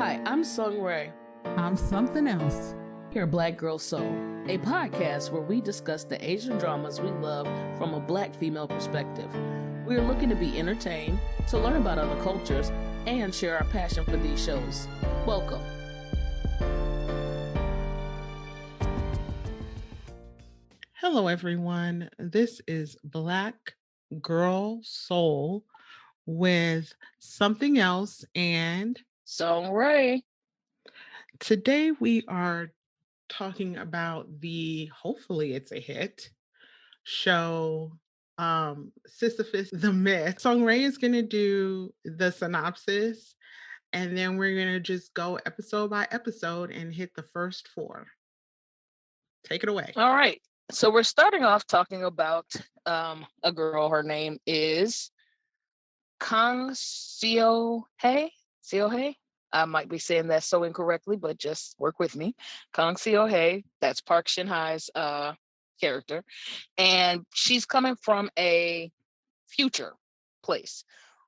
Hi, I'm Sung Rae. I'm something else. Here, Black Girl Soul, a podcast where we discuss the Asian dramas we love from a Black female perspective. We are looking to be entertained, to learn about other cultures, and share our passion for these shows. Welcome. Hello, everyone. This is Black Girl Soul with something else, and Sung Rae. today we are talking about hopefully it's a hit show, Sisyphus the Myth. Song Ray is going to do the synopsis, and then we're going to just go episode by episode and hit the first four. Take it away. All right. So we're starting off talking about a girl. Her name is Kang Seo-hye. Seo-hye? I might be saying that so incorrectly, but just work with me. Kang Seo-hye, that's Park Shin-hye's character. And she's coming from a future place.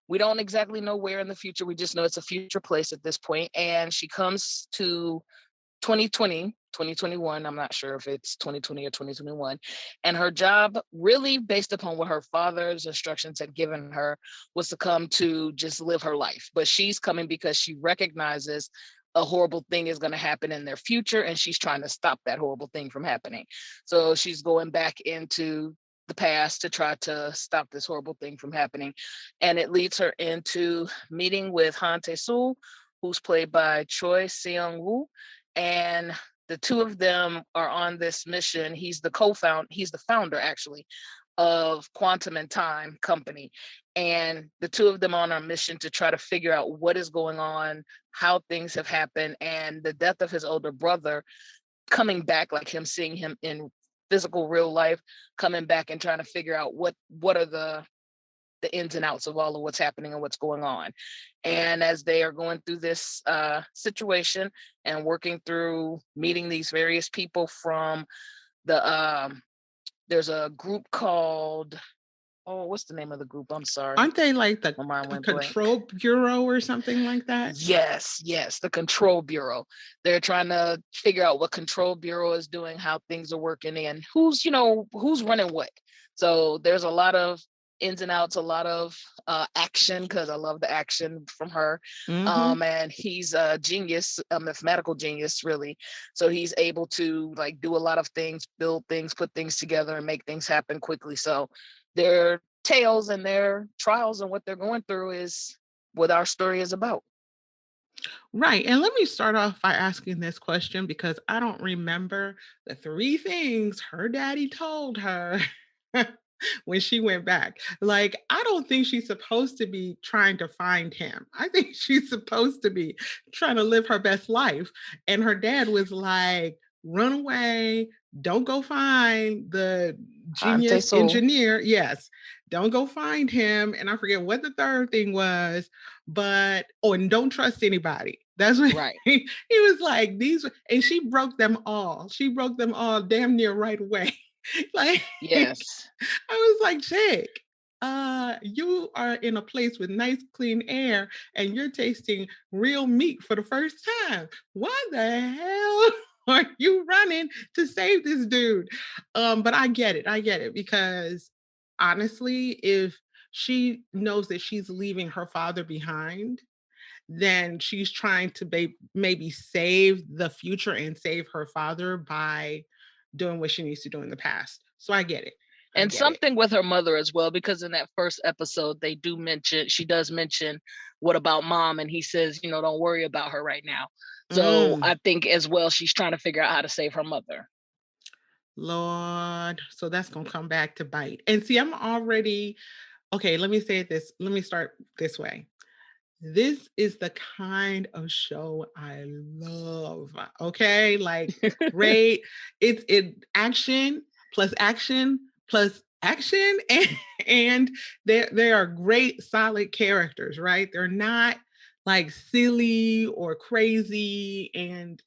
We don't exactly know where in the future. We just know it's a future place at this point. And she comes to 2020, 2021. I'm not sure if it's 2020 or 2021. And her job, really based upon what her father's instructions had given her, was to come to just live her life. But she's coming because she recognizes a horrible thing is going to happen in their future, and she's trying to stop that horrible thing from happening. So she's going back into the past to try to stop this horrible thing from happening. And it leads her into meeting with Han Tae-soo, who's played by Cho Seung-woo. And the two of them are on this mission. He's the founder actually of Quantum and Time Company. And the two of them on a mission to try to figure out what is going on, how things have happened, and the death of his older brother coming back, like him seeing him in physical real life, coming back and trying to figure out what are the ins and outs of all of what's happening and what's going on. And as they are going through this situation and working through meeting these various people from there's a group called, what's the name of the group? I'm sorry. Aren't they like the Control Bureau or something like that? Yes, the Control Bureau. They're trying to figure out what Control Bureau is doing, how things are working, and who's running what. So there's a lot of ins and outs, a lot of action, because I love the action from her. Mm-hmm. And he's a genius, a mathematical genius, really. So he's able to like do a lot of things, build things, put things together, and make things happen quickly. So their tales and their trials and what they're going through is what our story is about. Right. And let me start off by asking this question, because I don't remember the three things her daddy told her when she went back. Like, I don't think she's supposed to be trying to find him. I think she's supposed to be trying to live her best life. And her dad was like, run away. Don't go find the genius engineer. Yes. Don't go find him. And I forget what the third thing was, and don't trust anybody. That's what Right. he was like, and she broke them all. She broke them all damn near right away. Like, yes. I was like, Jake, you are in a place with nice, clean air, and you're tasting real meat for the first time. Why the hell are you running to save this dude? But I get it, because honestly, if she knows that she's leaving her father behind, then she's trying to maybe save the future and save her father by doing what she needs to do in the past. So I get it. And something with her mother as well, because in that first episode, she does mention, what about mom? And he says, don't worry about her right now. So I think as well, she's trying to figure out how to save her mother. Lord, so that's going to come back to bite. And see, I'm already, okay, let me start this way. This is the kind of show I love. Okay, like great. It's action plus action plus action, and they are great, solid characters. Right? They're not like silly or crazy. And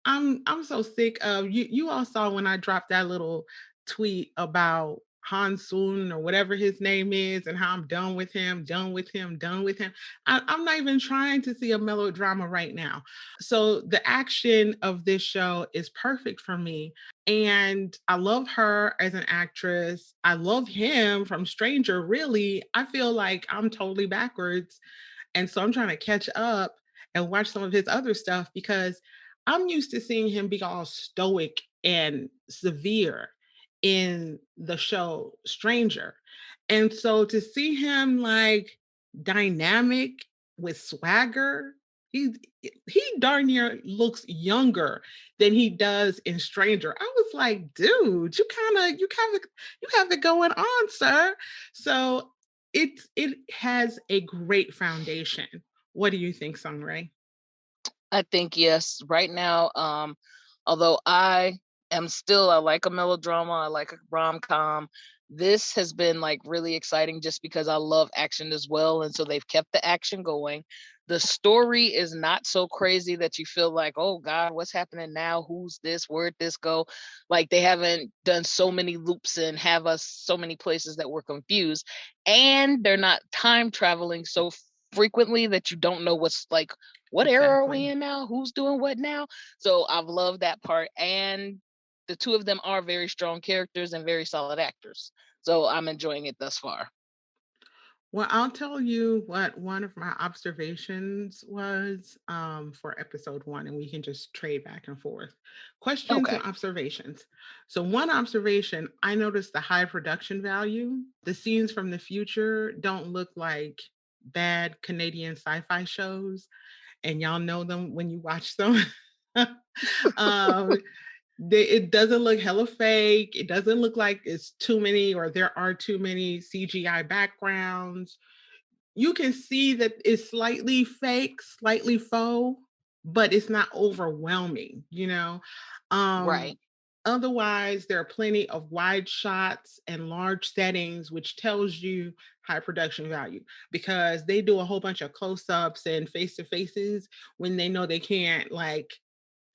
I'm so sick of you. You all saw when I dropped that little tweet about Hansoon or whatever his name is, and how I'm done with him, done with him, done with him. I'm not even trying to see a melodrama right now. So the action of this show is perfect for me. And I love her as an actress. I love him from Stranger, really. I feel like I'm totally backwards. And so I'm trying to catch up and watch some of his other stuff because I'm used to seeing him be all stoic and severe in the show Stranger. And so to see him like dynamic with swagger, he he darn near looks younger than he does in Stranger. I was like, dude, you have it going on, sir. So it has a great foundation. What do you think, Sungray? I think yes. Right now, although I like a melodrama, I like a rom-com. This has been like really exciting just because I love action as well. And so they've kept the action going. The story is not so crazy that you feel like, oh God, what's happening now? Who's this? Where'd this go? Like they haven't done so many loops and have us so many places that we're confused. And they're not time traveling so frequently that you don't know what's like what era are we Exactly. in now? Who's doing what now? So I've loved that part. And the two of them are very strong characters and very solid actors. So I'm enjoying it thus far. Well, I'll tell you what one of my observations was for episode one, and we can just trade back and forth. Questions and Okay. observations. So, one observation, I noticed the high production value. The scenes from the future don't look like bad Canadian sci fi shows, and y'all know them when you watch them. um, it doesn't look hella fake. It doesn't look like it's too many or there are too many CGI backgrounds. You can see that it's slightly fake, slightly faux, but it's not overwhelming, you know? Um, Right. Otherwise, there are plenty of wide shots and large settings, which tells you high production value because they do a whole bunch of close ups and face to faces when they know they can't like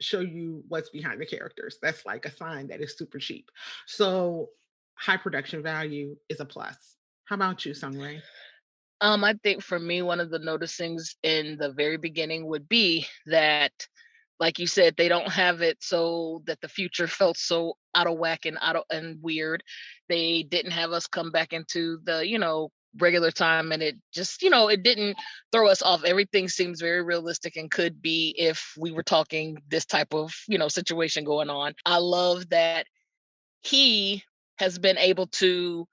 show you what's behind the characters. That's like a sign that it's super cheap. So, high production value is a plus. How about you, Sungray? I think for me, one of the noticings in the very beginning would be that, like you said, they don't have it so that the future felt so out of whack and weird. They didn't have us come back into the, regular time and it just, it didn't throw us off. Everything seems very realistic and could be if we were talking this type of, situation going on. I love that he has been able to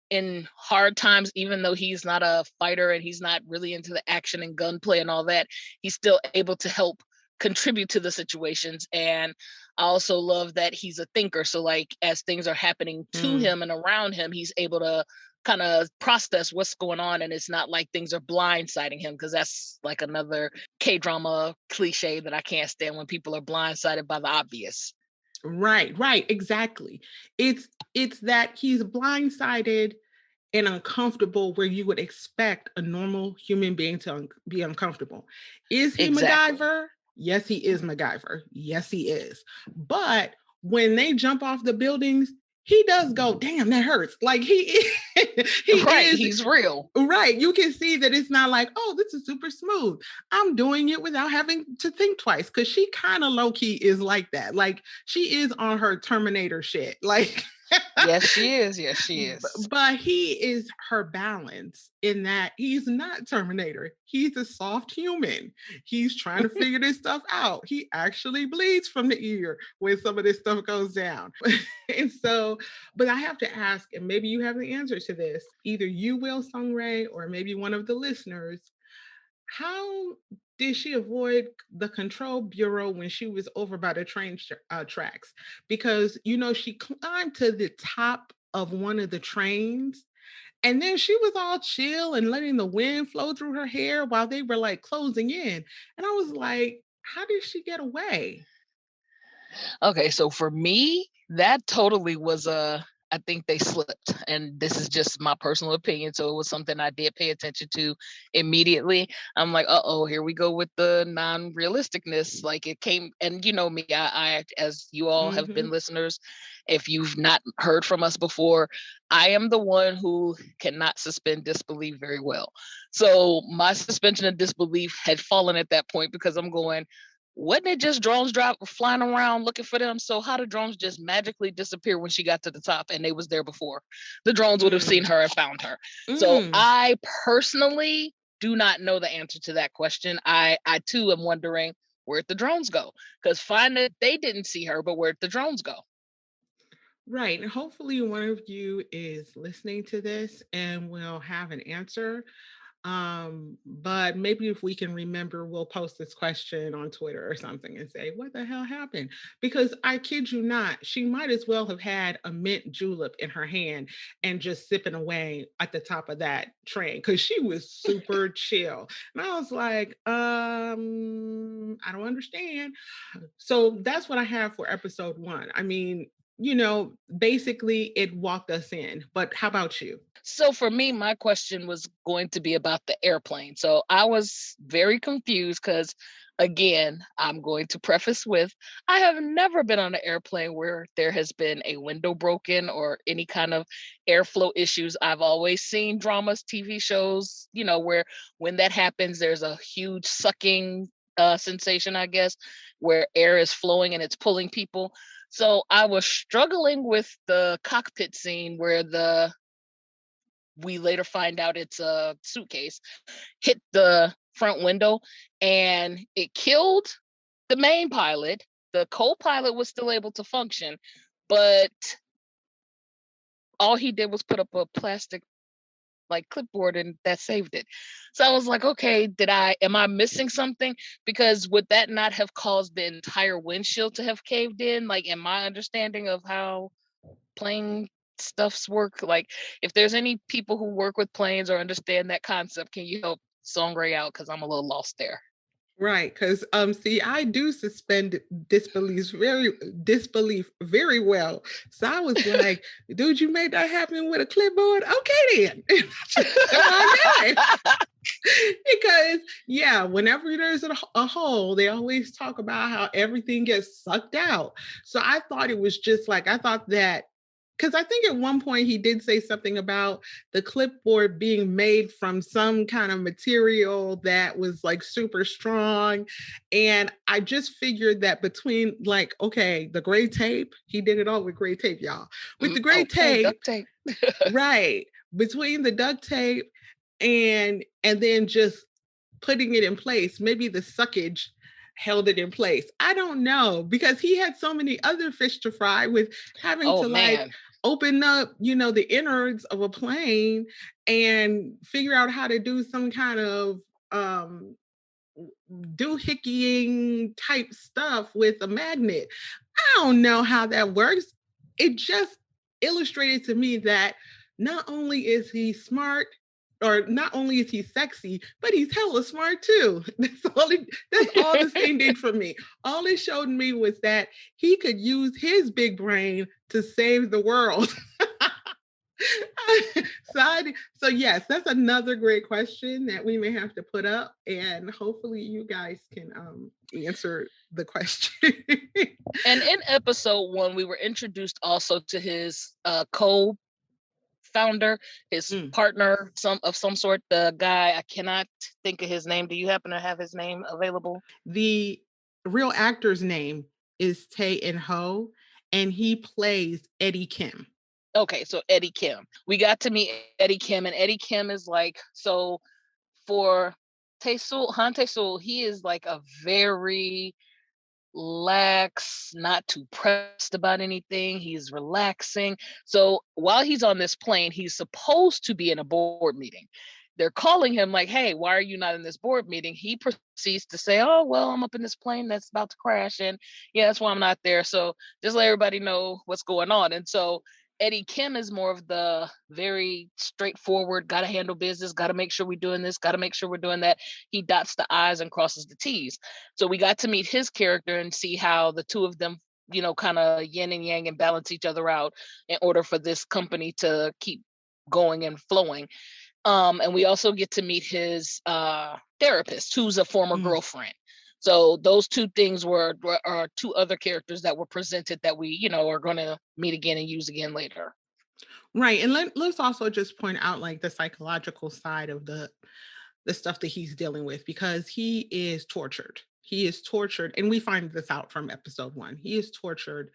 in hard times, even though he's not a fighter and he's not really into the action and gunplay and all that, he's still able to help contribute to the situations. And I also love that he's a thinker. So, like, as things are happening to Mm. him and around him, he's able to kind of process what's going on. And it's not like things are blindsiding him, because that's like another K drama cliche that I can't stand when people are blindsided by the obvious. Right, right, exactly. It's that he's blindsided and uncomfortable where you would expect a normal human being to be uncomfortable. Is he Exactly. MacGyver? Yes, he is MacGyver. Yes, he is. But when they jump off the buildings, he does go, damn, that hurts. Like he he Right. is He's real. right. You can see that it's not like, oh, this is super smooth. I'm doing it without having to think twice because she kind of low key is like that. Like she is on her Terminator shit. Like Yes, she is. Yes, she is. but he is her balance in that he's not Terminator. He's a soft human. He's trying to figure this stuff out. He actually bleeds from the ear when some of this stuff goes down. And so, but I have to ask, and maybe you have the answer to this. Either you will, Sungray, or maybe one of the listeners. How did she avoid the control bureau when she was over by the tracks? Because she climbed to the top of one of the trains, and then she was all chill and letting the wind flow through her hair while they were like closing in. And I was like, how did she get away? Okay, so for me, that totally was a I think they slipped. And this is just my personal opinion. So it was something I did pay attention to immediately. I'm like, oh, here we go with the non-realisticness. Like it came, and you know me, as you all have been Mhm. listeners, if you've not heard from us before, I am the one who cannot suspend disbelief very well. So my suspension of disbelief had fallen at that point because I'm going, wasn't it just drones flying around looking for them? So how did drones just magically disappear when she got to the top and they was there before? The drones would have seen Mm. her and found her. So Mm. I personally do not know the answer to that question. I too am wondering, where'd the drones go? Because fine that they didn't see her, but where'd the drones go? Right. And hopefully one of you is listening to this and will have an answer. But maybe if we can remember, we'll post this question on Twitter or something and say, what the hell happened? Because I kid you not, she might as well have had a mint julep in her hand and just sipping away at the top of that train because she was super chill. And I was like, I don't understand. So that's what I have for episode one. I mean, basically it walked us in. But how about you? So for me, my question was going to be about the airplane. So I was very confused because, again, I'm going to preface with I have never been on an airplane where there has been a window broken or any kind of airflow issues. I've always seen dramas, TV shows, where when that happens, there's a huge sucking sensation, I guess, where air is flowing and it's pulling people. So I was struggling with the cockpit scene where we later find out it's a suitcase, hit the front window and it killed the main pilot. The co-pilot was still able to function, but all he did was put up a plastic like clipboard and that saved it. So I was like, okay, am I missing something? Because would that not have caused the entire windshield to have caved in? Like in my understanding of how plane stuffs work, like if there's any people who work with planes or understand that concept, can you help Songray out, because I'm a little lost there. Right, because see, I do suspend disbelief very well. So I was like, dude, you made that happen with a clipboard? Okay then. Come on down. Because yeah, whenever there's a hole, they always talk about how everything gets sucked out. So I thought it was just like I thought that because I think at one point he did say something about the clipboard being made from some kind of material that was like super strong. And I just figured that between like, okay, the gray tape, he did it all with gray tape, y'all. With the gray Okay, tape, duct tape. right, between the duct tape and then just putting it in place, maybe the suckage held it in place. I don't know because he had so many other fish to fry with having Oh to like man. open up, the innards of a plane and figure out how to do some kind of um doohickying type stuff with a magnet. I don't know how that works. It just illustrated to me that not only is he smart, or not only is he sexy, but he's hella smart too. That's all the scene did for me. All it showed me was that he could use his big brain to save the world. So yes, that's another great question that we may have to put up, and hopefully you guys can answer the question. And in episode one, we were introduced also to his co-founder, his Mm. partner, some sort. The guy, I cannot think of his name. Do you happen to have his name available? The real actor's name is Tae In Ho, and he plays Eddie Kim. Okay, so Eddie Kim. We got to meet Eddie Kim, and Eddie Kim is like, so for Taesul, Han Taesul, he is like a very lax, not too pressed about anything. He's relaxing. So while he's on this plane, he's supposed to be in a board meeting. They're calling him like, hey, why are you not in this board meeting? He proceeds to say, oh, well, I'm up in this plane that's about to crash. And yeah, that's why I'm not there. So just let everybody know what's going on. And so Eddie Kim is more of the very straightforward, got to handle business, got to make sure we're doing this, got to make sure we're doing that. He dots the I's and crosses the T's. So we got to meet his character and see how the two of them kind of yin and yang and balance each other out in order for this company to keep going and flowing. And we also get to meet his therapist, who's a former Mm. girlfriend. So those two things are two other characters that were presented that we, are going to meet again and use again later. Right. And let's also just point out like the psychological side of the stuff that he's dealing with because he is tortured. He is tortured, and we find this out from episode 1. He is tortured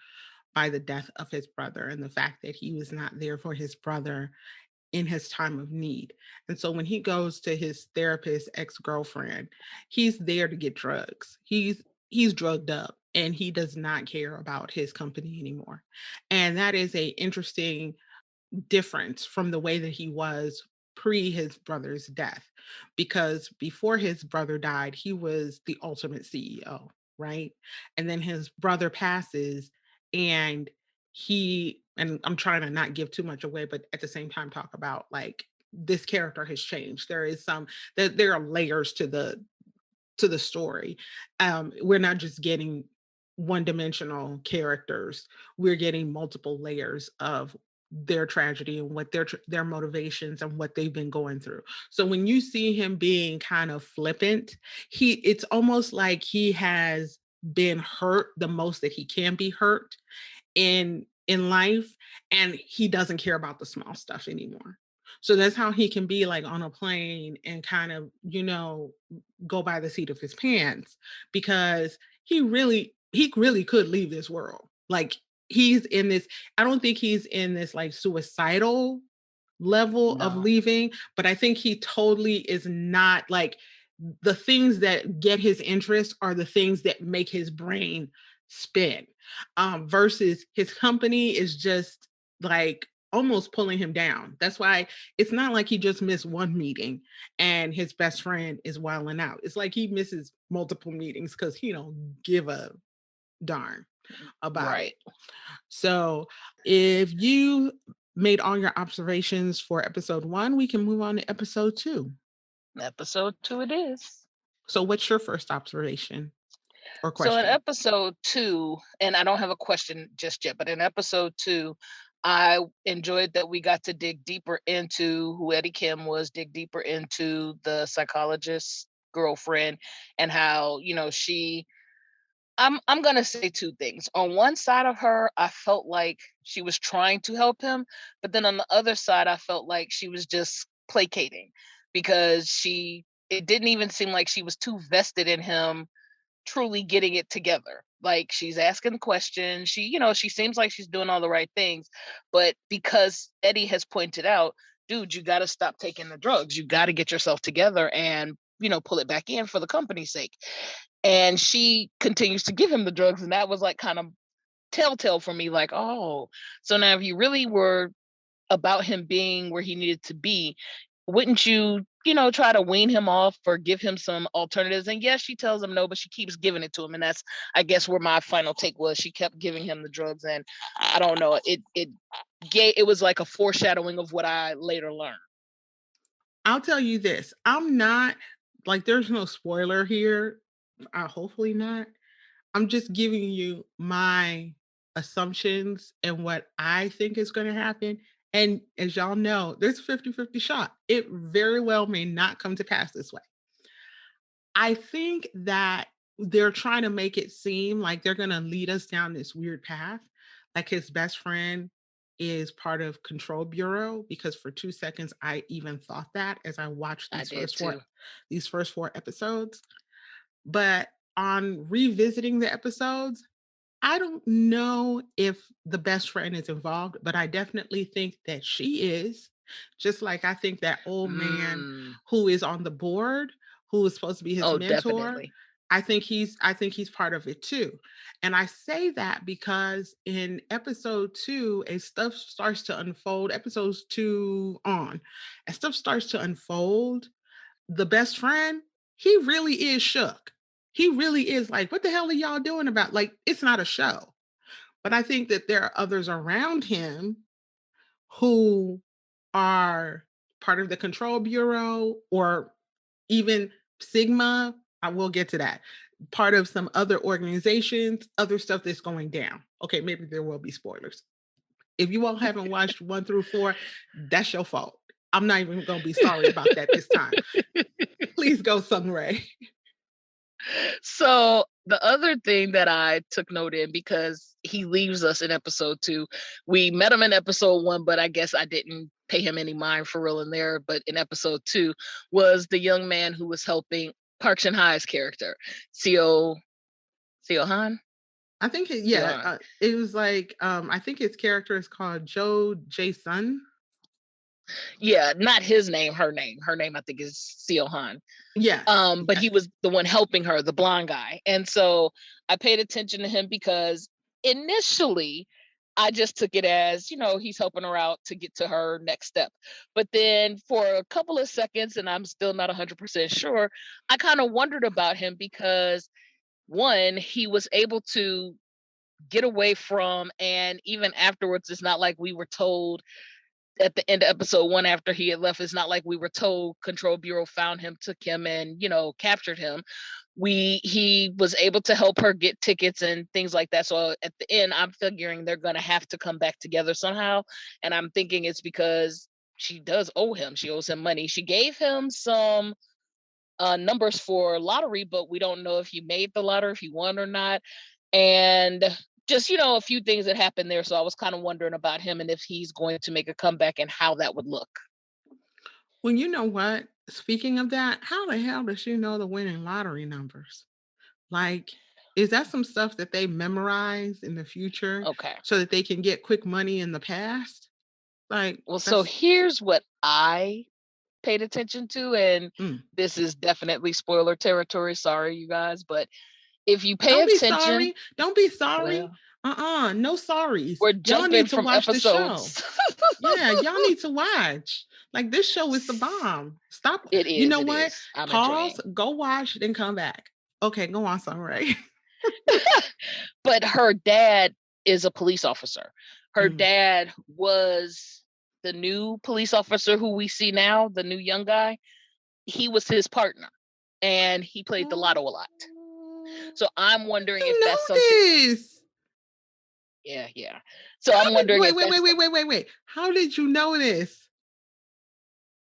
by the death of his brother and the fact that he was not there for his brother in his time of need. And so when he goes to his therapist ex-girlfriend, he's there to get drugs. He's drugged up and he does not care about his company anymore. And that is a interesting difference from the way that he was pre his brother's death. Because before his brother died, he was the ultimate CEO, right? And then his brother passes, and and I'm trying to not give too much away, but at the same time, talk about like this character has changed. There are layers to the story. We're not just getting one dimensional characters, we're getting multiple layers of their tragedy and what their motivations and what they've been going through. So when you see him being kind of flippant, it's almost like he has been hurt the most that he can be hurt in life, and he doesn't care about the small stuff anymore. So that's how he can be like on a plane and kind of, go by the seat of his pants because he really could leave this world. Like he's in this I don't think he's in this like suicidal level of No. leaving, but I think he totally is not like the things that get his interest are the things that make his brain spin. Versus his company is just like almost pulling him down. That's why it's not like he just missed one meeting and his best friend is wilding out. It's like he misses multiple meetings because he don't give a darn about it. Right. So if you made all your observations for episode 1, we can move on to episode 2. Episode 2 it is. So what's your first observation or So in question? episode 2, and I don't have a question just yet, but in episode 2, I enjoyed that we got to dig deeper into who Eddie Kim was, dig deeper into the psychologist's girlfriend and how, I'm gonna say two things. On one side of her, I felt like she was trying to help him, but then on the other side, I felt like she was just placating because it didn't even seem like she was too vested in him truly getting it together. Like she's asking questions, she seems like she's doing all the right things, but because Eddie has pointed out, dude, you got to stop taking the drugs. You got to get yourself together and pull it back in for the company's sake. And she continues to give him the drugs, and that was like kind of telltale for me, like, oh, so now if you really were about him being where he needed to be, wouldn't you, try to wean him off or give him some alternatives? And yes, she tells him no, but she keeps giving it to him. And that's, I guess, where my final take was. She kept giving him the drugs, and I don't know, it was like a foreshadowing of what I later learned. I'll tell you this. I'm not like there's no spoiler here. Hopefully not. I'm just giving you my assumptions and what I think is going to happen. And as y'all know, there's a 50-50 shot. It very well may not come to pass this way. I think that they're trying to make it seem like they're going to lead us down this weird path. Like his best friend is part of Control Bureau because for 2 seconds I even thought that as I watched I did too. these first 4 episodes. But on revisiting the episodes, I don't know if the best friend is involved, but I definitely think that she is. Just like I think that old man Mm. who is on the board, who is supposed to be his Oh, mentor, definitely. I think he's part of it too. And I say that because in episode 2, as stuff starts to unfold, episodes 2 on, as stuff starts to unfold, the best friend, he really is shook. He really is like, what the hell are y'all doing about? Like, it's not a show. But I think that there are others around him who are part of the control bureau or even Sigma. I will get to that. part of some other organizations, other stuff that's going down. Okay, maybe there will be spoilers. If you all haven't watched 1 through 4, that's your fault. I'm not even gonna be sorry about that this time. Please go, Sungray. So the other thing that I took note in, because he leaves us in episode 2, we met him in episode 1, but I guess I didn't pay him any mind for real in there. But in episode 2 was the young man who was helping Park Shin-hye's character, Seo Seo Han. I think it, Seo yeah, Han. it was like, I think his character is called Joe Jason. Yeah, not his name, her name. Her name I think is Seo Han. Yes, But he yes. was the one helping her, the blonde guy. And so I paid attention to him because initially I just took it as, he's helping her out to get to her next step. But then for a couple of seconds, and I'm still not 100% sure, I kind of wondered about him because one, he was able to get away from, and even afterwards, it's not like we were told at the end of episode 1 after he had left, it's not like we were told Control Bureau found him, took him, and captured him. He was able to help her get tickets and things like that. So at the end, I'm figuring they're gonna have to come back together somehow. And I'm thinking it's because she does owe him. She owes him money. She gave him some numbers for lottery, but we don't know if he made the lottery, if he won or not. And just, a few things that happened there. So I was kind of wondering about him and if he's going to make a comeback and how that would look. Well, you know what? Speaking of that, how the hell does she know the winning lottery numbers? Like, is that some stuff that they memorize in the future Okay. so that they can get quick money in the past? Like, Well, so that's here's what I paid attention to, and mm. this is definitely spoiler territory. Sorry, you guys, but if you pay Don't be attention, sorry. Don't be sorry. well, No sorries. we're Y'all jumping need to from watch the show. episodes. Yeah, y'all need to watch. Like this show is the bomb. Stop. It You is, know it what? is. I'm Pause, enjoying. go watch, then come back. Okay, go on, Sunray. But her dad is a police officer. Her Mm. dad was the new police officer who we see now, the new young guy. He was his partner and he played the lotto a lot. Oh, So I'm wondering if you know that's something. this. Yeah, yeah. So I'm wondering Wait, if wait, wait, that's wait, wait, wait, wait. How did you know this?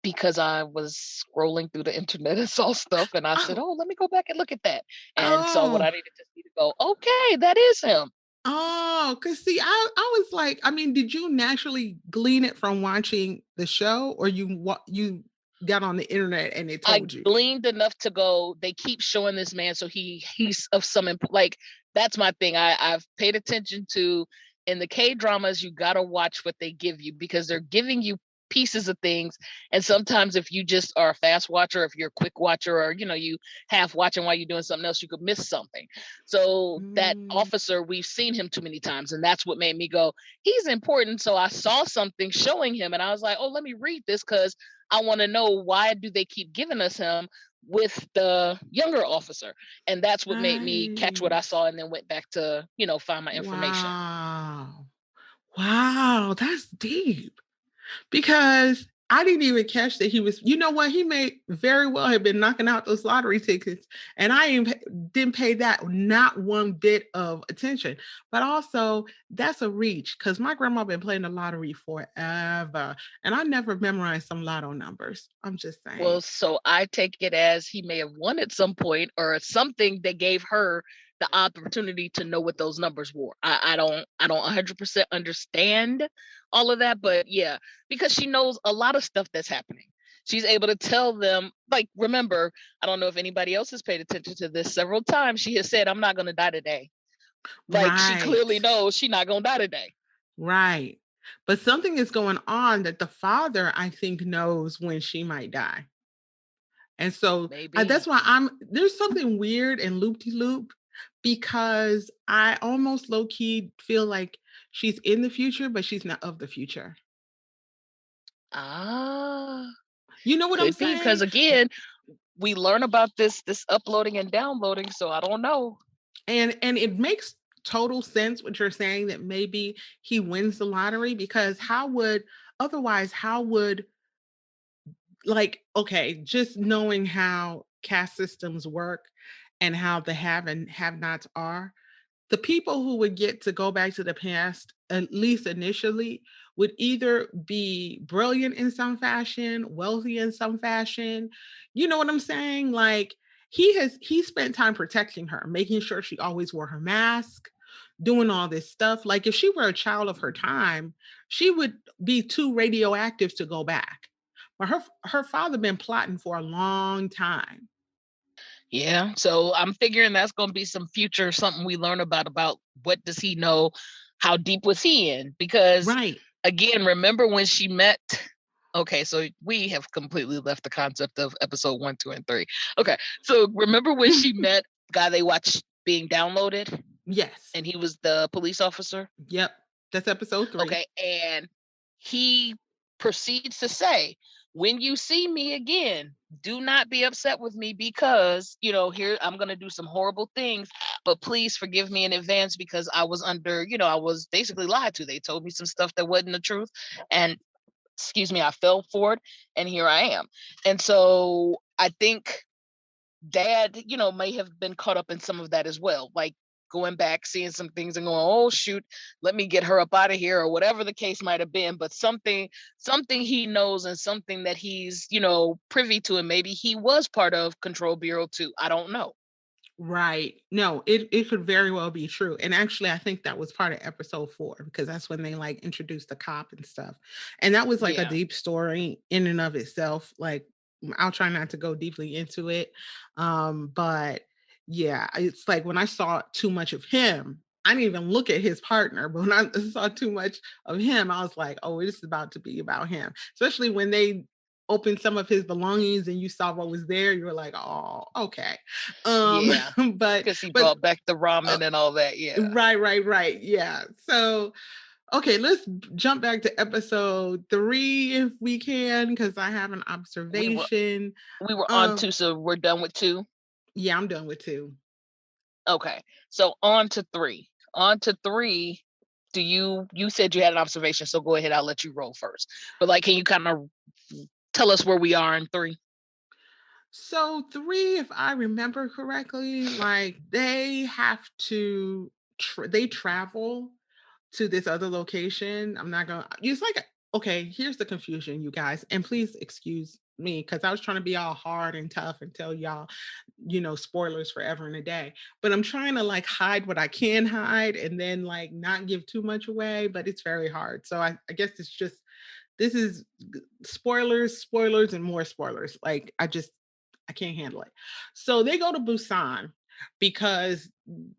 because I was scrolling through the internet and saw stuff and I said, Oh, "Oh, let me go back and look at that." And saw what oh, I needed to see to go, "Okay, that is him." oh, cause see, I was like, I mean, did you naturally glean it from watching the show or you got on the internet and it I told you? gleaned enough to go, they keep showing this man, so he's of some like that's my thing. I've paid attention to in the K dramas, you gotta watch what they give you because they're giving you pieces of things. And sometimes if you just are a fast watcher, if you're a quick watcher, or you half watching while you're doing something else, you could miss something. So that Mm, officer, we've seen him too many times, and that's what made me go, he's important. So I saw something showing him, and I was like, oh, let me read this because I want to know why do they keep giving us him with the younger officer. And that's what made me catch what I right. saw and then went back to, find my information. Wow. Wow, that's deep. Because I didn't even catch that he was, you know what? He may very well have been knocking out those lottery tickets. And didn't pay that not one bit of attention. But also, that's a reach because my grandma been playing the lottery forever. And I never memorized some lotto numbers. I'm just saying. Well, so I take it as he may have won at some point or something that gave her the opportunity to know what those numbers were. I don't 100% understand all of that, but yeah, because she knows a lot of stuff that's happening. She's able to tell them, like, remember, I don't know if anybody else has paid attention to this several times. She has said, I'm not going to die today. Like, she clearly Right. knows she's not going to die today. Right. But something is going on that the father, I think, knows when she might die. And so that's Maybe. why there's something weird and loop de loop because I almost low key feel like she's in the future, but she's not of the future. Ah, You know what I'm could be because saying? again, we learn about this uploading and downloading, so I don't know. And it makes total sense what you're saying that maybe he wins the lottery because how would like okay, just knowing how caste systems work and how the have and have nots are, the people who would get to go back to the past, at least initially, would either be brilliant in some fashion, wealthy in some fashion. You know what I'm saying? Like he spent time protecting her, making sure she always wore her mask, doing all this stuff. Like if she were a child of her time, she would be too radioactive to go back. But her father been plotting for a long time. Yeah. So I'm figuring that's going to be some future something we learn about what does he know? How deep was he in? Because Right. again, remember when she met. Okay, so we have completely left the concept of episode 1, 2, and 3. Okay, so remember when she met the guy they watched being downloaded, Yes. and he was the police officer? Yep. That's episode 3. Okay, and he proceeds to say, when you see me again, do not be upset with me because, here I'm going to do some horrible things, but please forgive me in advance because I was under, I was basically lied to. They told me some stuff that wasn't the truth. And excuse me, I fell for it. And here I am. And so I think dad, may have been caught up in some of that as well. Like going back, seeing some things and going, oh shoot, let me get her up out of here, or whatever the case might have been. But something he knows and something that he's, privy to, and maybe he was part of Control Bureau too. I don't know. Right. No, it could very well be true. And actually, I think that was part of episode 4 because that's when they like introduced the cop and stuff. And that was like a Yeah. deep story in and of itself. Like I'll try not to go deeply into it. But yeah, it's like when I saw too much of him, I didn't even look at his partner, but when I saw too much of him, I was like, oh, it's about to be about him. Especially when they opened some of his belongings and you saw what was there, you were like, oh, okay. Um, Yeah. but Because he but brought back the uh, ramen and all that. Yeah. right, right, right. Yeah. So okay, let's jump back to episode 3 if we can, because I have an We were observation. we were on Um, 2, so we're done with 2. yeah, I'm done with 2. Okay. So on to 3. On to 3. You said you had an observation, so go ahead. I'll let you roll first. But like, can you kind of tell us where we are in 3? So 3, if I remember correctly, like they have to they travel to this other location. I'm not gonna it's like okay, here's the confusion, you guys, and please excuse me because I was trying to be all hard and tough and tell y'all, spoilers forever and a day. But I'm trying to like hide what I can hide and then like not give too much away, but it's very hard. So I guess it's just this is spoilers, spoilers, and more spoilers. Like I can't handle it. So they go to Busan because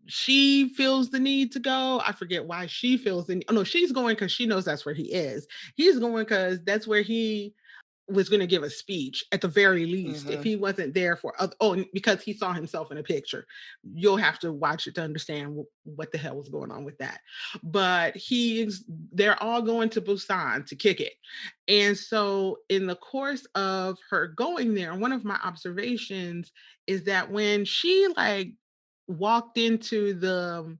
she feels the need to go. I forget why she feels the need. Oh no, she's going because she knows that's where he is. He's going because that's where he was going to give a speech at the very least if Mhm. he wasn't there for because he saw himself in a picture. You'll have to watch it to understand what the hell was going on with that. But they're all going to Busan to kick it. And so in the course of her going there, one of my observations is that when she like walked into the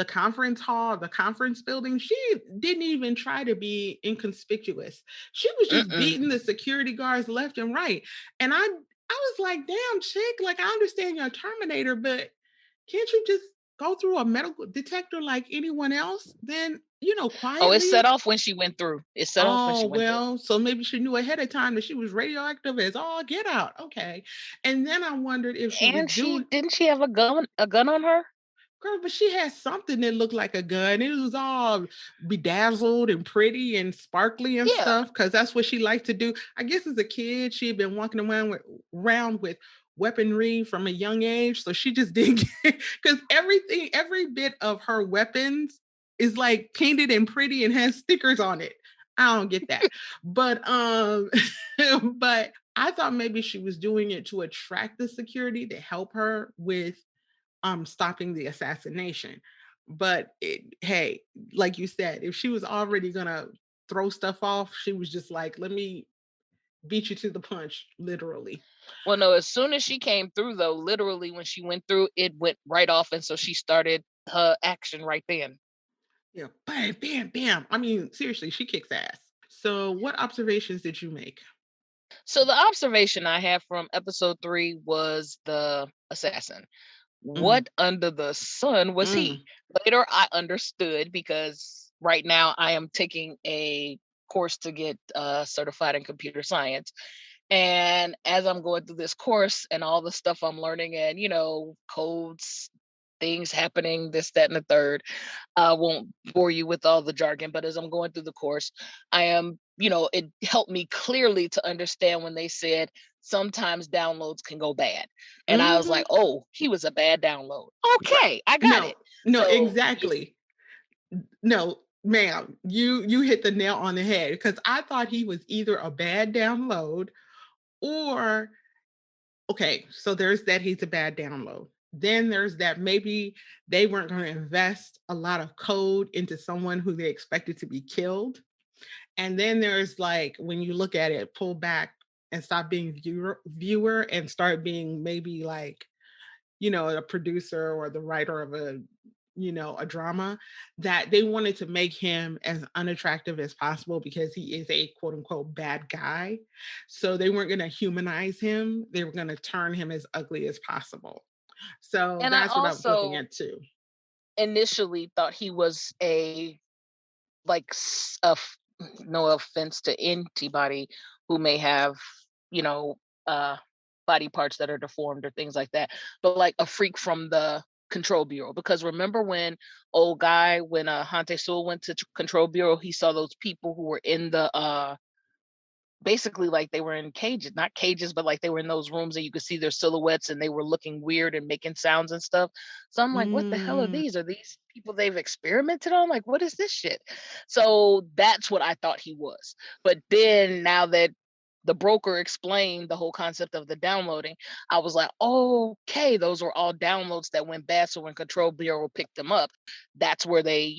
conference hall, the conference building, she didn't even try to be inconspicuous. She was just Mm-mm. beating the security guards left and right. And I was like, damn, chick, like I understand you're a Terminator, but can't you just go through a metal detector like anyone else? Then, Oh, it set quietly. off when she went through. It set off when she Oh, went through. well, so maybe she knew ahead of time that she was radioactive as all get out. Okay. And then I wondered if she was And she doing didn't she have a gun on her? girl, but she had something that looked like a gun. It was all bedazzled and pretty and sparkly and Yeah. stuff because that's what she liked to do. I guess as a kid, she had been walking around with weaponry from a young age. So she just didn't because every bit of her weapons is like painted and pretty and has stickers on it. I don't get that. But but I thought maybe she was doing it to attract the security to help her with stopping the assassination. But hey, like you said, if she was already gonna throw stuff off, she was just like, let me beat you to the punch, literally. Well, no, as soon as she came through though, literally when she went through, it went right off, and so she started her action right then. Yeah, bam, bam, bam. I mean, seriously, she kicks ass. So what observations did you make? So the observation I have from episode 3 was the assassin. Mm, what under the sun was he? mm, Later, I understood because right now I am taking a course to get certified in computer science. And as I'm going through this course and all the stuff I'm learning and, codes, things happening, this, that, and the third, I won't bore you with all the jargon, but as I'm going through the course, I am, it helped me clearly to understand when they said sometimes downloads can go bad. And I was mhm. like, oh, he was a bad download. Right. Okay, I got No, it. no, So, yeah. exactly. No, ma'am, you hit the nail on the head because I thought he was either a bad download or okay, so there's that he's a bad download. Then there's that maybe they weren't going to invest a lot of code into someone who they expected to be killed. And then there's like when you look at it, pull back and stop being viewer and start being maybe like a producer or the writer of a drama, that they wanted to make him as unattractive as possible because he is a quote unquote bad guy. So they weren't going to humanize him. They were going to turn him as ugly as possible. So And I that's what I was looking also at too. initially thought he was like no offense to anybody who may have you know uh body parts that are deformed or things like that, but like a freak from the control bureau. Because remember when old guy, when Hante Sewell went to control bureau, he saw those people who were in the basically like they were in cages, not cages, but like they were in those rooms and you could see their silhouettes and they were looking weird and making sounds and stuff. So I'm like, what the hell are Mm, these? Are these people they've experimented on? Like, what is this shit? So that's what I thought he was. But then now that the broker explained the whole concept of the downloading, I was like, okay, those were all downloads that went bad. So when Control Bureau picked them up, that's where they,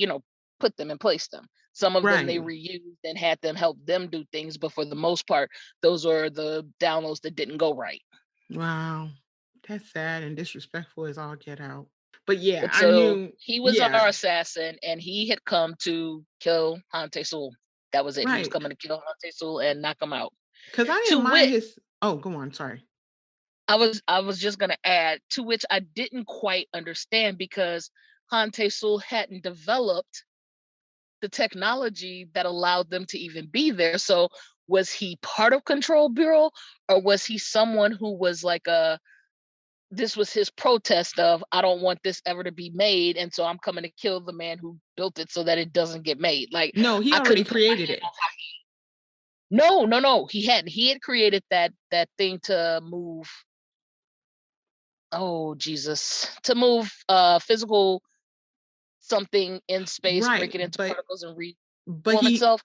put them and placed them. Some of them they right. reused and had them help them do things, but for the most part, those are the downloads that didn't go right. Wow. That's sad and disrespectful as all get out. But yeah, But I so knew, he was yeah, our assassin, and he had come to kill Hante Sul. That was it. He was right. coming to kill Hante Sul and knock him out. Because I To didn't mind wit, his, oh, go on, sorry. I was just gonna add, to which I didn't quite understand because Hante Sul hadn't developed the technology that allowed them to even be there. So was he part of Control Bureau, or was he someone who was like this was his protest of, I don't want this ever to be made, and so I'm coming to kill the man who built it so that it doesn't get made. Like, No, he I already couldn't put my created head it. on how no, no, no, he hadn't. He had created that thing to move, oh Jesus, to move physical something in space, break Right, it into particles and but reform he itself.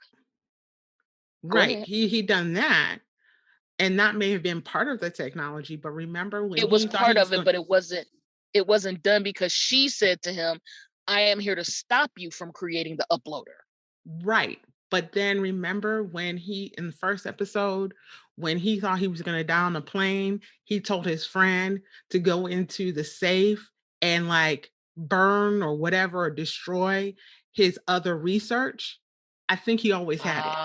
Go right, ahead. he done that, and that may have been part of the technology, but remember when It was he thought he part was of it, going but it wasn't done because she said to him, I am here to stop you from creating the uploader. right, but then remember when he in the first episode, when he thought he was gonna die on a plane, he told his friend to go into the safe and, like, burn or whatever, or destroy his other research? I think he always had it.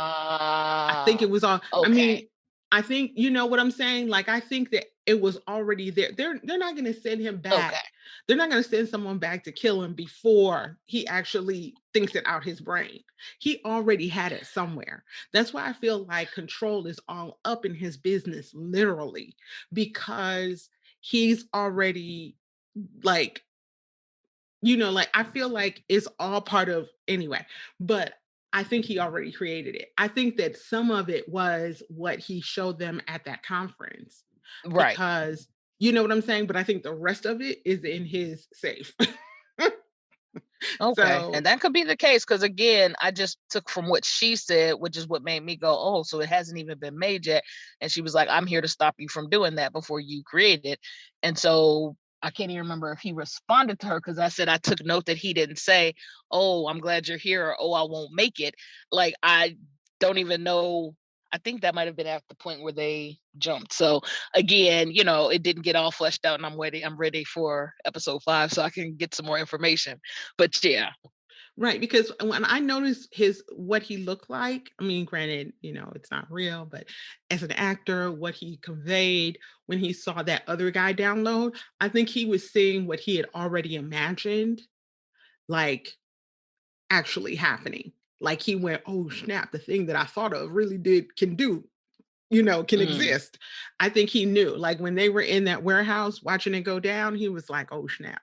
I think Ah, it was all I okay, mean, I think you know what I'm saying? Like, I think that it was already there. They're not gonna send him back. okay. They're not gonna send someone back to kill him before he actually thinks it out his brain. He already had it somewhere. That's why I feel like control is all up in his business, literally, because he's already like like I feel like it's all part of anyway, but I think he already created it. I think that some of it was what he showed them at that conference Right. because you know what I'm saying? But I think the rest of it is in his safe. Okay. So And that could be the case because, again, I just took from what she said, which is what made me go, oh, so it hasn't even been made yet. And she was like, I'm here to stop you from doing that before you create it. And so I can't even remember if he responded to her because I said I took note that he didn't say, oh, I'm glad you're here, or oh, I won't make it. Like, I don't even know. I think that might have been at the point where they jumped. So again, it didn't get all fleshed out, and I'm ready. I'm ready for episode 5 so I can get some more information. But yeah. Right, because when I noticed his what he looked like, I mean, granted, it's not real, but as an actor, what he conveyed when he saw that other guy download, I think he was seeing what he had already imagined, like, actually happening. Like, he went, "Oh, snap, the thing that I thought of really did can do, can Mm, exist." I think he knew, like, when they were in that warehouse watching it go down, he was like, "Oh, snap."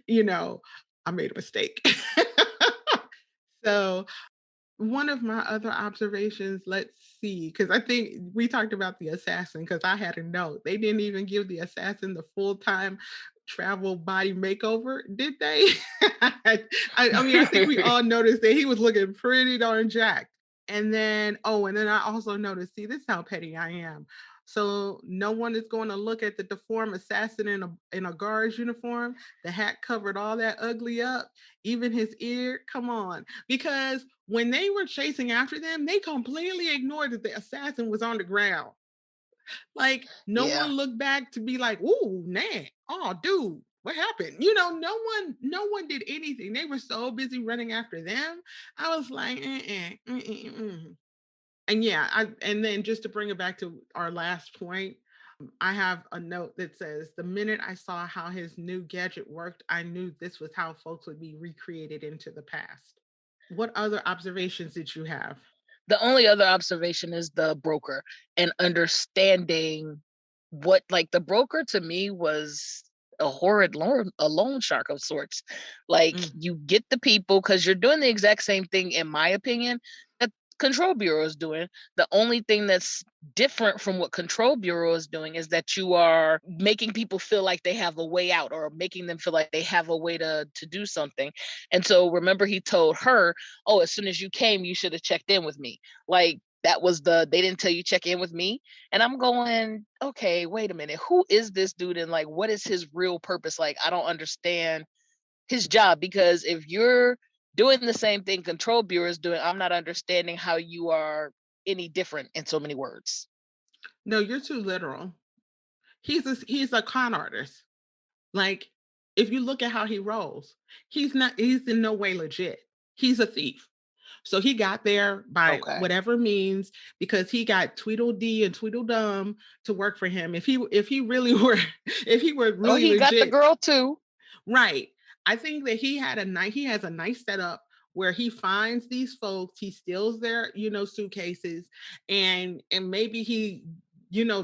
You know, I made a mistake. So, one of my other observations, let's see, because I think we talked about the assassin, because I had a note. They didn't even give the assassin the full-time travel body makeover, did they? I mean, I think we all noticed that he was looking pretty darn jacked. And then I also noticed, see, this is how petty I am. So no one is going to look at the deformed assassin in a guard's uniform. The hat covered all that ugly up, even his ear. Come on, because when they were chasing after them, they completely ignored that the assassin was on the ground. Like, no one yeah. looked back to be like, "Ooh, man, oh, dude, what happened?" No one did anything. They were so busy running after them. I was like, and yeah, and then just to bring it back to our last point, I have a note that says, "The minute I saw how his new gadget worked, I knew this was how folks would be recreated into the past." What other observations did you have? The only other observation is the broker and understanding what like the broker to me was a horrid loan shark of sorts. Like Mm. you get the people because you're doing the exact same thing, in my opinion, that Control Bureau is doing. The only thing that's different from what Control Bureau is doing is that you are making people feel like they have a way out or making them feel like they have a way to do something. And so remember he told her, "Oh, as soon as you came, you should have checked in with me." Like that was they didn't tell you check in with me. And I'm going, okay, wait a minute. Who is this dude? And like, what is his real purpose? Like, I don't understand his job because if you're doing the same thing Control Bureau is doing, I'm not understanding how you are any different in so many words. No, you're too literal. He's a con artist. Like, if you look at how he rolls, he's in no way legit. He's a thief. So he got there by Okay. whatever means because he got Tweedledee and Tweedledum to work for him. If he really were if he were Oh, really he got the legit, girl too. right. I think that he has a nice setup where he finds these folks, he steals their, suitcases, and maybe he,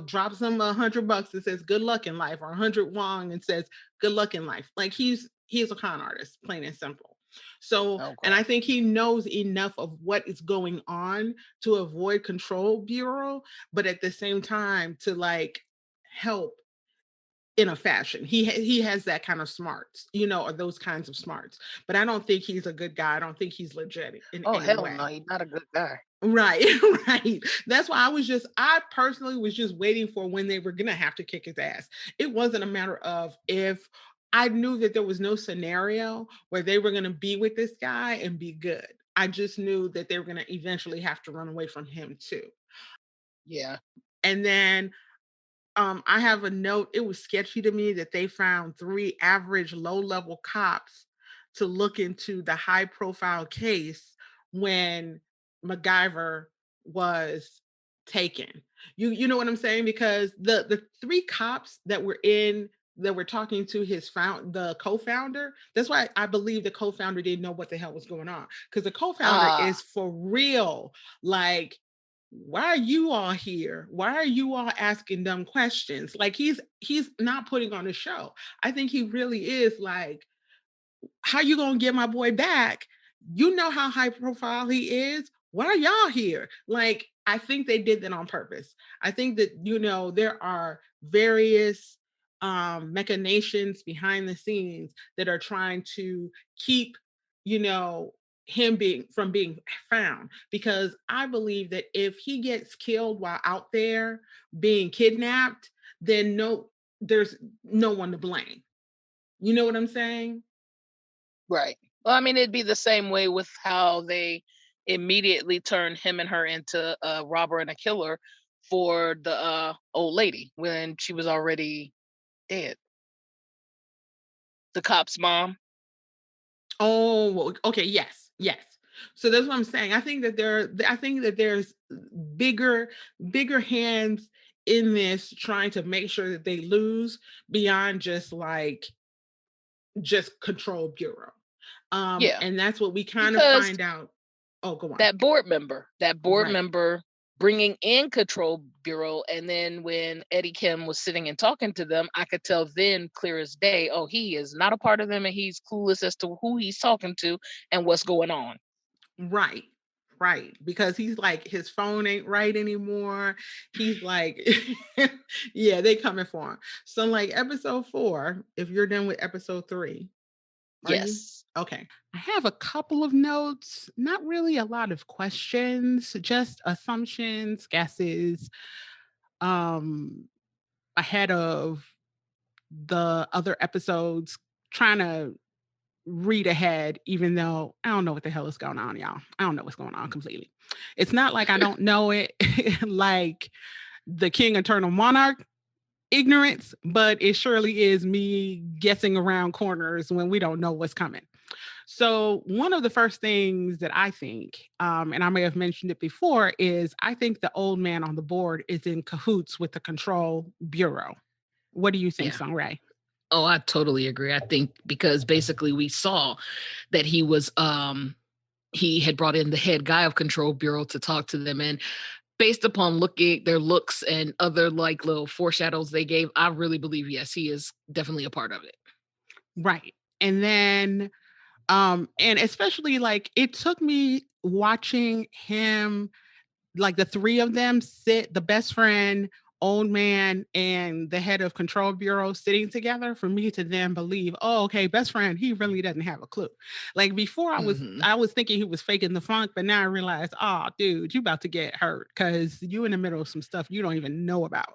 drops them $100 and says good luck in life, or 100 won and says good luck in life. Like, he's a con artist, plain and simple. So, and Okay. I think he knows enough of what is going on to avoid Control Bureau, but at the same time to like help in a fashion. He has that kind of smarts, or those kinds of smarts. But I don't think he's a good guy. I don't think he's legit in Oh any hell no, way. he's not a good guy. Right, right. That's why I personally was just waiting for when they were gonna have to kick his ass. It wasn't a matter of if. I knew that there was no scenario where they were gonna be with this guy and be good. I just knew that they were gonna eventually have to run away from him too. Yeah. And then I have a note. It was sketchy to me that they found three average low-level cops to look into the high-profile case when MacGyver was taken. You know what I'm saying? Because the three cops that were talking to the co-founder. That's why I believe the co-founder didn't know what the hell was going on. Because the co-founder Ah, is for real. Like, why are you all here? Why are you all asking dumb questions? Like, he's not putting on a show. I think he really is like, how you gonna get my boy back? You know how high profile he is. Why are y'all here? Like, I think they did that on purpose. I think that there are various machinations behind the scenes that are trying to keep you know him being found, because I believe that if he gets killed while out there being kidnapped, then there's no one to blame. You know what I'm saying? right. Well, I mean, it'd be the same way with how they immediately turned him and her into a robber and a killer for the old lady when she was already dead. The cop's mom. Oh, well, okay, yes, yes. So that's what I'm saying. I think that there's bigger bigger hands in this trying to make sure that they lose beyond just like just control bureau. Yeah, And that's what we kind of because find out. Oh, go on. that board member Right. bringing in control bureau, and then when Eddie Kim was sitting and talking to them, I could tell then clear as day, oh, he is not a part of them and he's clueless as to who he's talking to and what's going on. Right. Right. Because he's like his phone ain't right anymore. He's like, yeah, they coming for him. So like episode 4, if you're done with episode 3, are you? Yes. Okay. I have a couple of notes, not really a lot of questions, just assumptions, guesses, um, ahead of the other episodes, trying to read ahead, even though I don't know what the hell is going on, y'all. I don't know what's going on completely. It's not like I don't know it, like the King Eternal Monarch ignorance, but it surely is me guessing around corners when we don't know what's coming. So, one of the first things that I think, and I may have mentioned it before, is I think the old man on the board is in cahoots with the Control Bureau. What do you think, Yeah. Sungray? Oh, I totally agree. I think because basically we saw that he had brought in the head guy of control bureau to talk to them, and based upon looking their looks and other like little foreshadows they gave, I really believe yes, he is definitely a part of it. Right. And then, and especially like it took me watching him, like the three of them sit, the best friend, old man, and the head of control bureau sitting together for me to then believe, oh, okay, best friend, he really doesn't have a clue. Like before Mhm. I was thinking he was faking the funk, but now I realized, oh, dude, you about to get hurt because you in the middle of some stuff you don't even know about.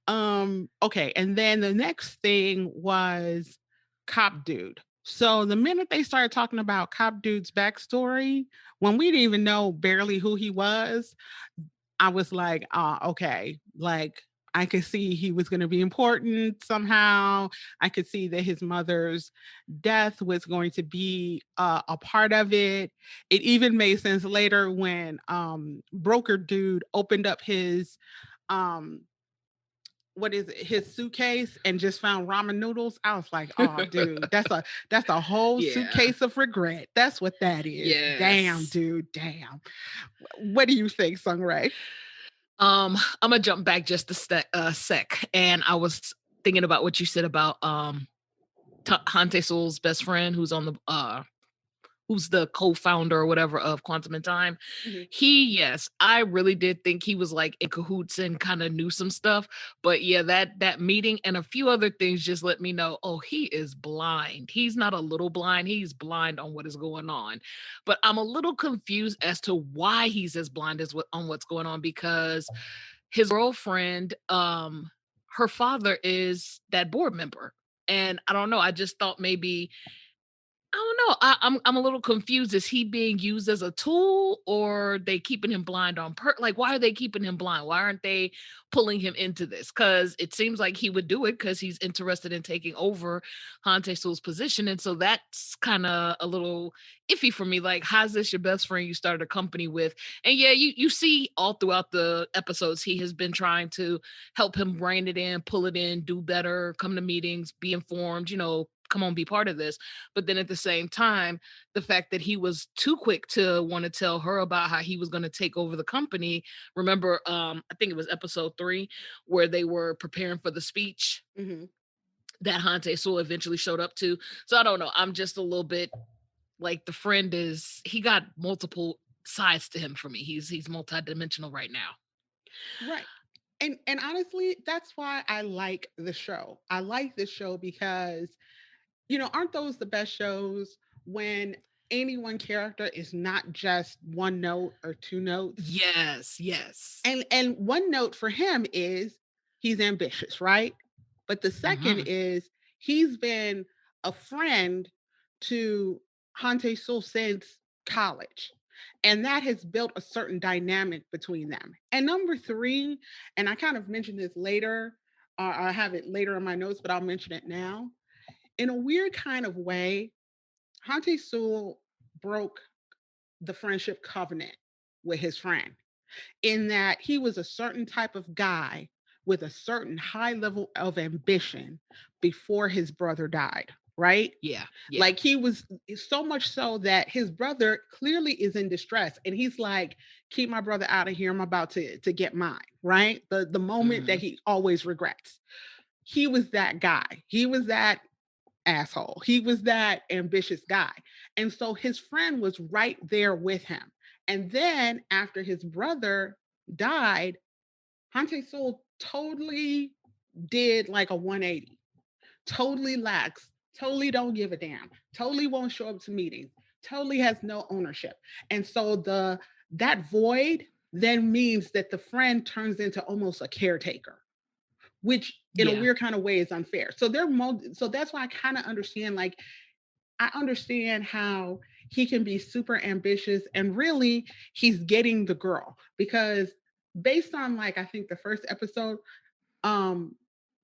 Okay, and then the next thing was Cop Dude. So the minute they started talking about Cop Dude's backstory, when we didn't even know barely who he was, I was like, okay, like I could see he was going to be important somehow. I could see that his mother's death was going to be a part of it. It even made sense later when Broker Dude opened up his um what is it, his suitcase and just found ramen noodles. I was like, oh dude, that's a whole Yeah. suitcase of regret. That's what that is. Damn, Yes. dude, damn. What do you think, Sungray? I'm gonna jump back just a sec, and I was thinking about what you said about Hante Soul's best friend, who's the co-founder or whatever of Quantum and Time. Mhm. Yes, I really did think he was like in cahoots and kind of knew some stuff. But yeah, that meeting and a few other things just let me know, oh, he is blind. He's not a little blind, he's blind on what is going on. But I'm a little confused as to why he's as blind as what on what's going on, because his girlfriend, her father is that board member. And I don't know, I just thought maybe I don't know. I'm a little confused. Is he being used as a tool, or they keeping him blind on like why are they keeping him blind? Why aren't they pulling him into this? Because it seems like he would do it because he's interested in taking over Hante Su's position. And so that's kind of a little iffy for me. Like, how's this your best friend you started a company with? And yeah, you see all throughout the episodes, he has been trying to help him rein it in, pull it in, do better, come to meetings, be informed, come on, be part of this. But then at the same time, the fact that he was too quick to want to tell her about how he was going to take over the company. Remember, I think it was episode 3 where they were preparing for the speech Mhm. that Hante Sewell eventually showed up to. So I don't know. I'm just a little bit like the friend he got multiple sides to him for me. He's multidimensional right now. Right. And honestly, that's why I like the show. I like the show because, aren't those the best shows when any one character is not just one note or two notes? Yes, yes. And one note for him is he's ambitious, right? But the second Hmm. is he's been a friend to Hante Sul since college. And that has built a certain dynamic between them. And number 3, and I kind of mentioned this later, I have it later in my notes, but I'll mention it now. In a weird kind of way, Han Tae-sul broke the friendship covenant with his friend in that he was a certain type of guy with a certain high level of ambition before his brother died, right? Yeah, yeah. Like he was so much so that his brother clearly is in distress and he's like, keep my brother out of here. I'm about to get mine, right? The moment that Mhm. he always regrets. He was that guy. He was that asshole. He was that ambitious guy. And so his friend was right there with him. And then after his brother died, Hante Soul totally did like a 180, totally lax, totally don't give a damn, totally won't show up to meetings, totally has no ownership. And so that void then means that the friend turns into almost a caretaker, which in a Yeah. weird kind of way is unfair. So that's why I kind of understand, like, I understand how he can be super ambitious and really he's getting the girl because based on like I think the first episode, um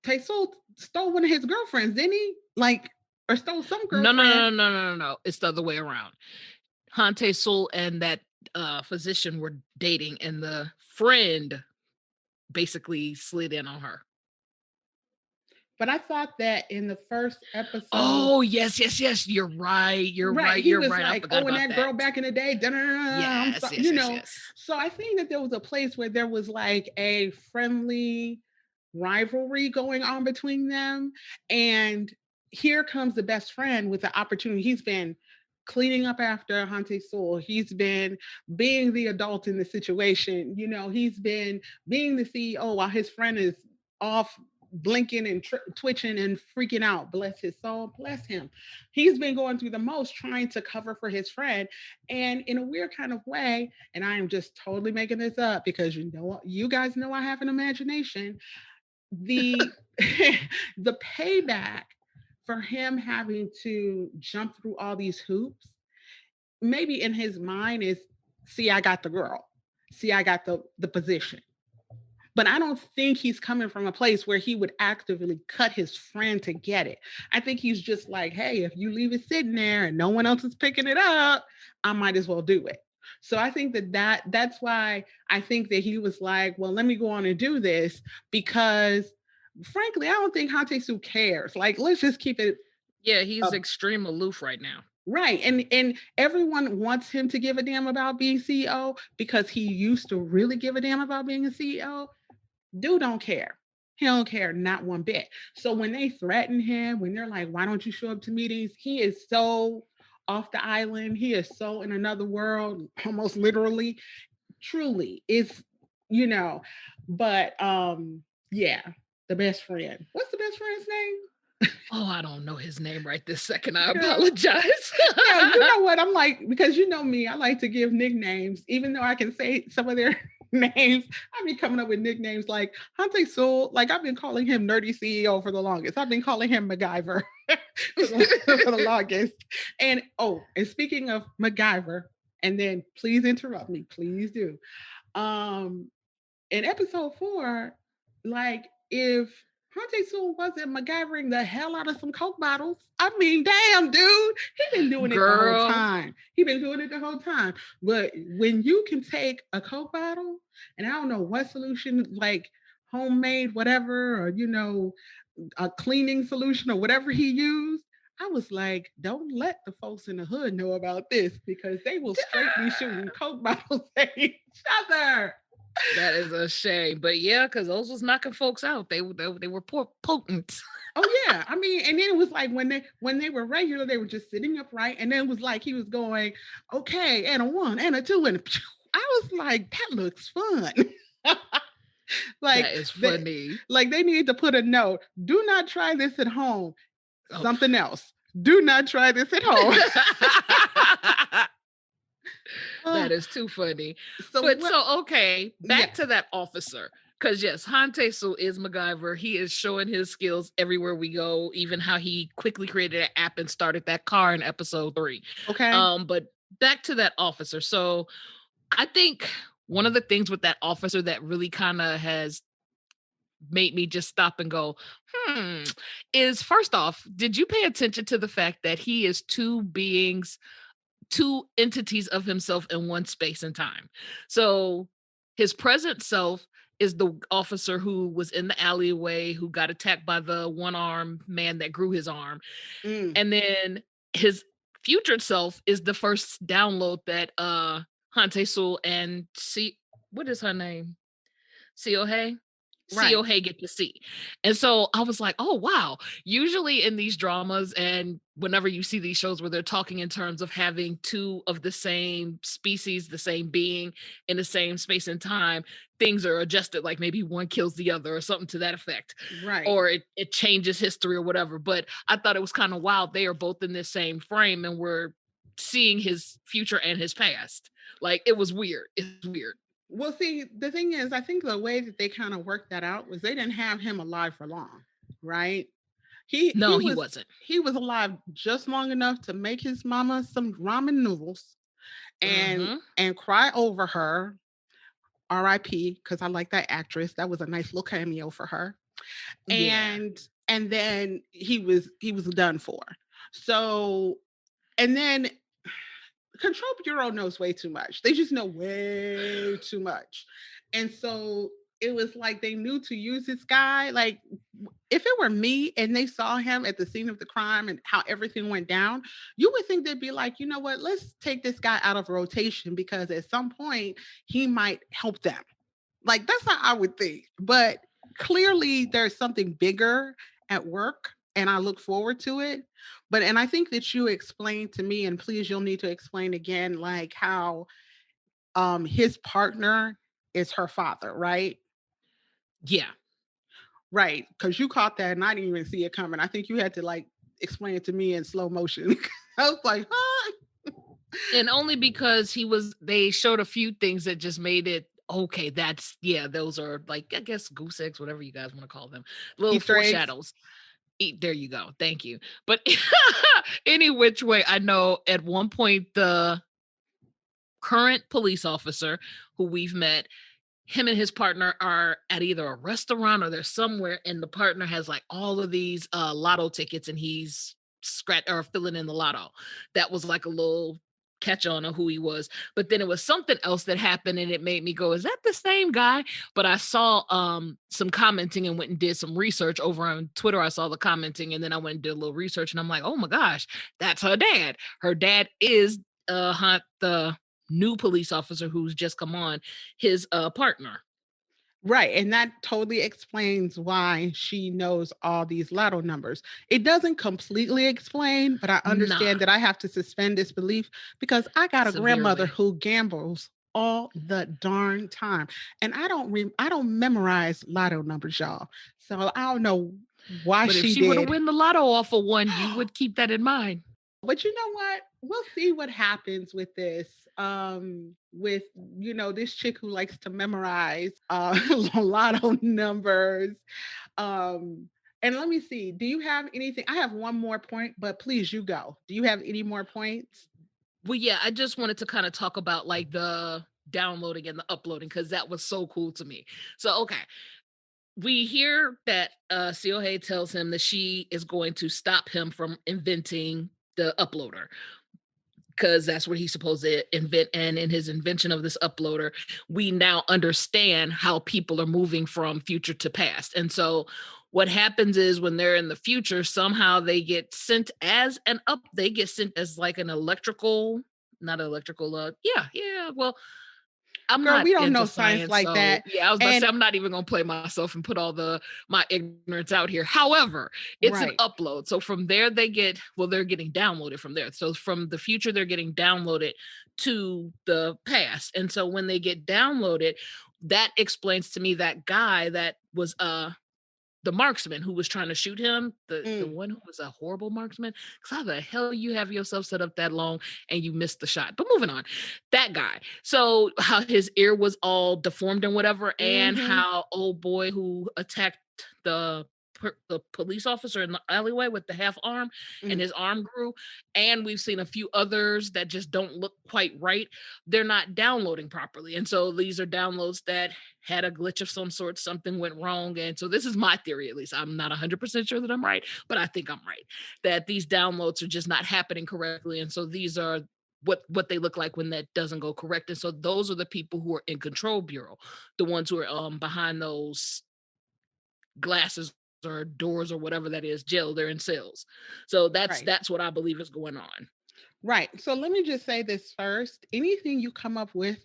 Taesul stole one of his girlfriends, didn't he? Like, or stole some No, no, girlfriend. no, no, no, no, no. It's the other way around. Han Tae-sul and that physician were dating, and the friend basically slid in on her. But I thought that in the first episode, Oh, yes, yes, yes. You're right. You're right, right. he You're was right. I like, forgot oh, and about that that. girl back in the day, I'm Yes, sorry, yes, yes, yes. So I think that there was a place where there was like a friendly rivalry going on between them. And here comes the best friend with the opportunity. He's been cleaning up after Hante Soul. He's been being the adult in the situation. He's been being the CEO while his friend is off blinking and twitching and freaking out. Bless his soul. Bless him. He's been going through the most trying to cover for his friend. And in a weird kind of way, and I am just totally making this up because you guys know I have an imagination. The the payback for him having to jump through all these hoops, maybe in his mind is, see, I got the girl. See, I got the position. But I don't think he's coming from a place where he would actively cut his friend to get it. I think he's just like, hey, if you leave it sitting there and no one else is picking it up, I might as well do it. So I think that's why I think that he was like, well, let me go on and do this because frankly, I don't think Hante Su cares. Like, let's just keep it Yeah, he's up. extreme aloof right now. Right. And everyone wants him to give a damn about being CEO because he used to really give a damn about being a CEO. Dude don't care. He don't care not one bit. So when they threaten him, when they're like, why don't you show up to meetings? He is so off the island. He is so in another world, almost literally. Truly. You know, but yeah, the best friend. What's the best friend's name? Oh, I don't know his name right this second. I Girl. apologize. Yeah, you know what? I'm like, because you know me, I like to give nicknames, even though I can say some of their names. I be coming up with nicknames like Hante Soul. Like I've been calling him Nerdy CEO for the longest. I've been calling him MacGyver for the longest. And speaking of MacGyver, and then please interrupt me, please do. Um, in episode 4, like if Hante Soul wasn't MacGyvering the hell out of some Coke bottles, I mean, damn, dude, he been doing it the whole Girl, time. He been doing it the whole time. But when you can take a Coke bottle, and I don't know what solution, like homemade, whatever, or a cleaning solution or whatever he used. I was like, don't let the folks in the hood know about this because they will straight be shooting Coke bottles at each other. that is a shame. But yeah, because those was knocking folks out. They were potent. Oh yeah, I mean, and then it was like when they were regular, they were just sitting upright, and then it was like he was going, okay, and a 1 and a 2 and I was like, that looks fun. like That is they, funny. like they need to put a note: do not try this at home. Oh. Something else: do not try this at home. That is too funny. So what? Okay, Yeah. back to that officer. Because yes, Han Tae-soo is MacGyver. He is showing his skills everywhere we go, even how he quickly created an app and started that car in episode 3. Okay. But back to that officer. So I think one of the things with that officer that really kind of has made me just stop and go, is first off, did you pay attention to the fact that he is two beings, two entities of himself in one space and time? So his present self is the officer who was in the alleyway who got attacked by the one armed man that grew his arm. Mm, And then his future self is the first download that Han Tae-sul and see what is her name? Seo-hae? right, Seo-hae get to see. And so I was like, "Oh, wow." Usually in these dramas and whenever you see these shows where they're talking in terms of having two of the same species, the same being in the same space and time, things are adjusted, like maybe one kills the other or something to that effect, right. or it changes history or whatever. But I thought it was kind of wild. They are both in this same frame and we're seeing his future and his past. Like it was weird. It's weird. Well, see, the thing is, I think the way that they kind of worked that out was they didn't have him alive for long, right? He No, he he was wasn't. he was alive just long enough to make his mama some ramen noodles Mhm. and cry over her. R.I.P. Because I like that actress. That was a nice little cameo for her. Yeah. And then he was done for. So and then Control Bureau knows way too much. They just know way too much. And so it was like they knew to use this guy. Like, if it were me and they saw him at the scene of the crime and how everything went down, you would think they'd be like, you know what, let's take this guy out of rotation because at some point he might help them. Like, that's how I would think. But clearly, there's something bigger at work, and I look forward to it. But, and I think that you explained to me, and please, you'll need to explain again, like how his partner is her father, right? Yeah. Right. Because you caught that, and I didn't even see it coming. I think you had to like explain it to me in slow motion. I was like, huh? And only because they showed a few things that just made it okay, that's yeah, those are like I guess goose eggs, whatever you guys want to call them. Little Easter eggs. foreshadows. There you go. Thank you. But any which way, I know at one point the current police officer who we've met, him and his partner are at either a restaurant or they're somewhere, and the partner has like all of these lotto tickets and he's scratch or filling in the lotto. That was like a little catch on of who he was. But then it was something else that happened and it made me go, is that the same guy? But I saw some commenting and went and did some research over on Twitter. I saw the commenting and then I went and did a little research and I'm like, oh my gosh, that's her dad. Her dad is the new police officer who's just come on, his partner. Right. And that totally explains why she knows all these lotto numbers. It doesn't completely explain, but I Nah, understand that I have to suspend disbelief because I got a grandmother severely. who gambles all the darn time. And I don't memorize lotto numbers, y'all. So I don't know why But if she she were to did. win the lotto off of one, you would keep that in mind. But you know what? We'll see what happens with this. With this chick who likes to memorize lotto numbers. Um, and let me see. Do you have anything? I have one more point, but please, you go. Do you have any more points? Well, yeah, I just wanted to kind of talk about like the downloading and the uploading because that was so cool to me. So, okay, we hear that Seohei tells him that she is going to stop him from inventing the uploader because that's what he's supposed to invent. And in his invention of this uploader, we now understand how people are moving from future to past. And so what happens is when they're in the future, somehow they get sent as they get sent as like an electrical, not electrical, yeah. Well, I'm Girl, not we don't know into science science, like so that. yeah, I was about to say And I'm not even gonna play myself and put all my ignorance out here. However, it's an right. upload. So from there they're getting downloaded from there. So from the future, they're getting downloaded to the past. And so when they get downloaded, that explains to me that guy that was the marksman who was trying to shoot him, the Mm, one who was a horrible marksman. Because how the hell you have yourself set up that long and you missed the shot? But moving on, that guy. So how his ear was all deformed and whatever, and mhm. how old boy who attacked the the police officer in the alleyway with the half arm, and Mm, his arm grew. And we've seen a few others that just don't look quite right. They're not downloading properly. And so these are downloads that had a glitch of some sort, something went wrong. And so this is my theory, at least. I'm not 100% sure that I'm right, but I think I'm right that these downloads are just not happening correctly. And so these are what they look like when that doesn't go correct. And so those are the people who are in control bureau, the ones who are behind those glasses or doors or whatever that is, jail, they're in cells. So that's right. that's what I believe is going on. Right. So let me just say this first. Anything you come up with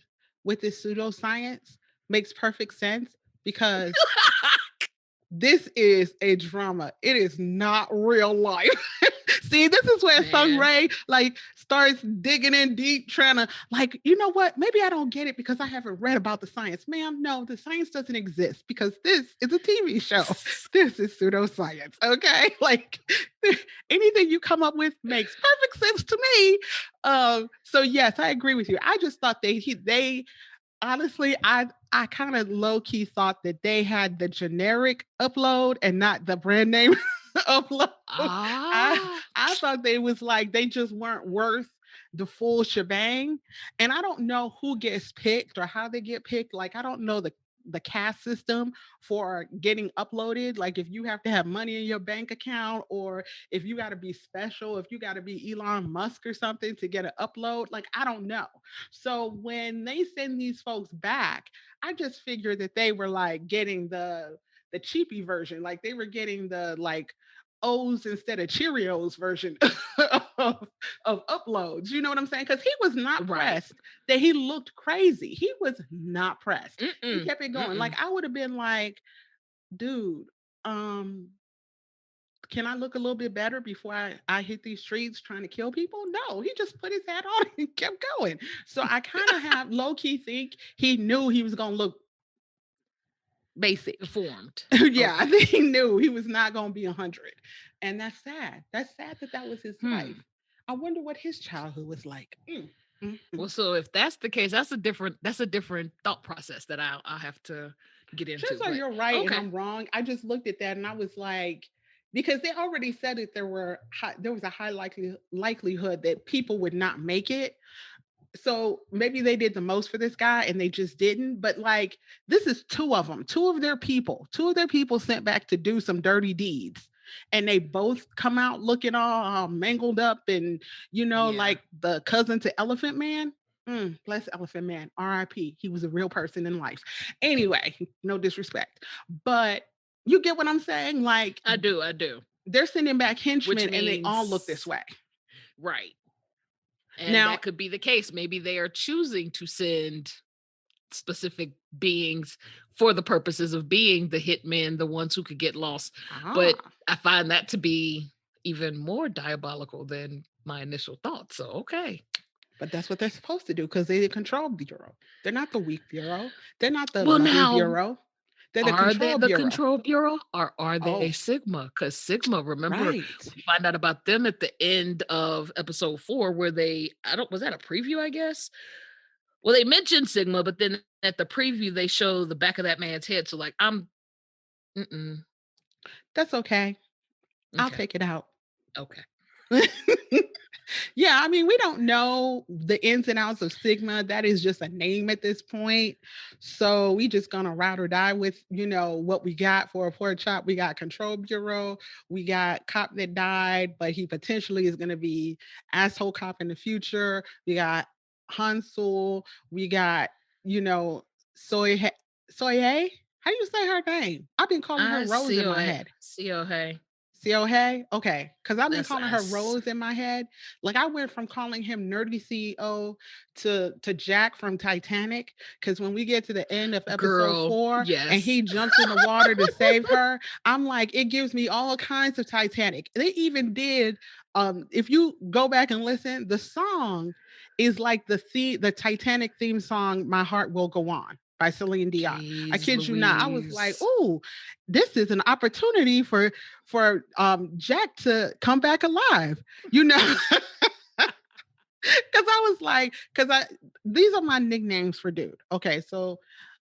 this pseudoscience makes perfect sense because this is a drama. It is not real life. See, this is where Sung Man. Ray like starts digging in deep, trying to like, you know what? Maybe I don't get it because I haven't read about the science. Ma'am, no, the science doesn't exist because this is a TV show. This is pseudoscience. Okay. Like anything you come up with makes perfect sense to me. So yes, I agree with you. I just thought they honestly, I kind of low key thought that they had the generic upload and not the brand name upload. I Ah, I thought they was like they just weren't worth the full shebang. And I don't know who gets picked or how they get picked. Like I don't know the caste system for getting uploaded. Like if you have to have money in your bank account or if you got to be special, if you got to be Elon Musk or something to get an upload, like I don't know. So when they send these folks back, I just figured that they were like getting the cheapy version, like they were getting the like O's instead of Cheerios version of, of uploads. You know what I'm saying? Because he was not right. pressed that he looked crazy. He was not pressed. He Mm-mm, kept it going. mm-mm. Like I would have been like, dude, um, can I look a little bit better before I hit these streets trying to kill people? No, he just put his hat on and kept going. So I kind of have low key think he knew he was gonna look basic. Deformed. Yeah, I Okay. think he knew he was not gonna be 100, and that's sad. That's sad that that was his life. Hmm. I wonder what his childhood was like. Mm. Well, so if that's the case, that's a different thought process that I'll have to get Just into. so But you're right and okay. I'm wrong, I just looked at that and I was like, because they already said that there was a high likelihood that people would not make it. So maybe they did the most for this guy and they just didn't. But like, this is two of them, two of their people sent back to do some dirty deeds. And they both come out looking all mangled up and, Yeah. like the cousin to Elephant Man. Bless Elephant Man, RIP. He was a real person in life. Anyway, no disrespect. But you get what I'm saying? Like, I do, I do. they're sending back Which henchmen and they all look this means way. right. And Now, that could be the case. Maybe they are choosing to send specific beings for the purposes of being the hitmen, the ones who could get lost. But ah, I find that to be even more diabolical than my initial thoughts. So okay. but that's what they're supposed to do because they're the control bureau. They're not the weak bureau. They're not the Well, loving now, bureau. They're the are they control the bureau. control bureau or are they Oh, Sigma? Because Sigma, remember, right. we find out about them at the end of episode 4, where I don't, was that a preview, I guess? Well, they mentioned Sigma, but then at the preview, they show the back of that man's head. So, like, mm-mm, That's okay. I'll okay, take it out. okay. Yeah, I mean, we don't know the ins and outs of Sigma. That is just a name at this point. So we just gonna ride or die with, what we got for a pork chop. We got Control Bureau. We got cop that died, but he potentially is gonna be asshole cop in the future. We got Hansel. We got, you know, Soy Soye. How do you say her name? I've been calling her I Rose in see. my head. Hey, CO Hey? Okay. Because I've been that's calling her us. Rose in my head. Like I went from calling him Nerdy CEO to Jack from Titanic. Because when we get to the end of episode Girl, 4 and yes. he jumps in the water to save her, I'm like, it gives me all kinds of Titanic. They even did, if you go back and listen, the song is like the Titanic theme song, My Heart Will Go On by Celine Dion. I Jeez kid you not. I was like, Louise. oh, this is an opportunity for Jack to come back alive, because I was like, because I these are my nicknames for dude. Okay, so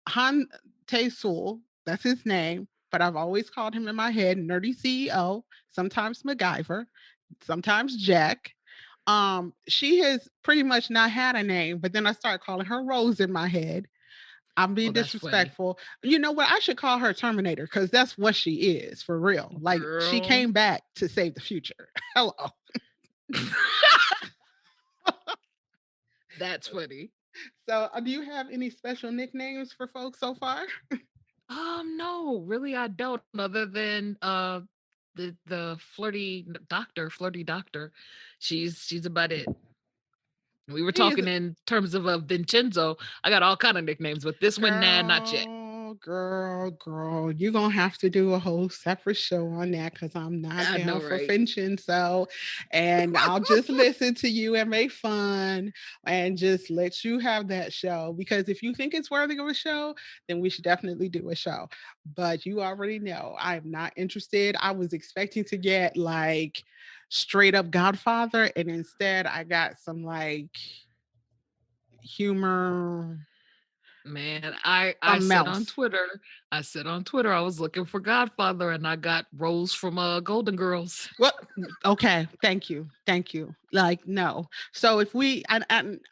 Han Tae Sul, that's his name. but I've always called him in my head Nerdy CEO, sometimes MacGyver, sometimes Jack. She has pretty much not had a name, but then I started calling her Rose in my head. I'm being Oh, that's funny. disrespectful. You know what? I should call her Terminator because that's what she is for real. Like she Girl. came back to save the future. Hello. That's funny. So, do you have any special nicknames for folks so far? No, really I don't, other than the flirty doctor. She's about it. We were He is talking in terms of Vincenzo. I got all kind of nicknames, but this one, nah, not yet. girl. You're gonna have to do a whole separate show on that because I'm not I down know, for right? finching. So, and I'll just listen to you and make fun and just let you have that show. Because if you think it's worthy of a show, then we should definitely do a show. But you already know I am not interested. I was expecting to get like straight up Godfather, and instead I got some like humor, Man, I something said on else. Twitter, I was looking for Godfather, and I got Rose from Golden Girls. Well, okay, thank you, thank you. Like, no. So if we, and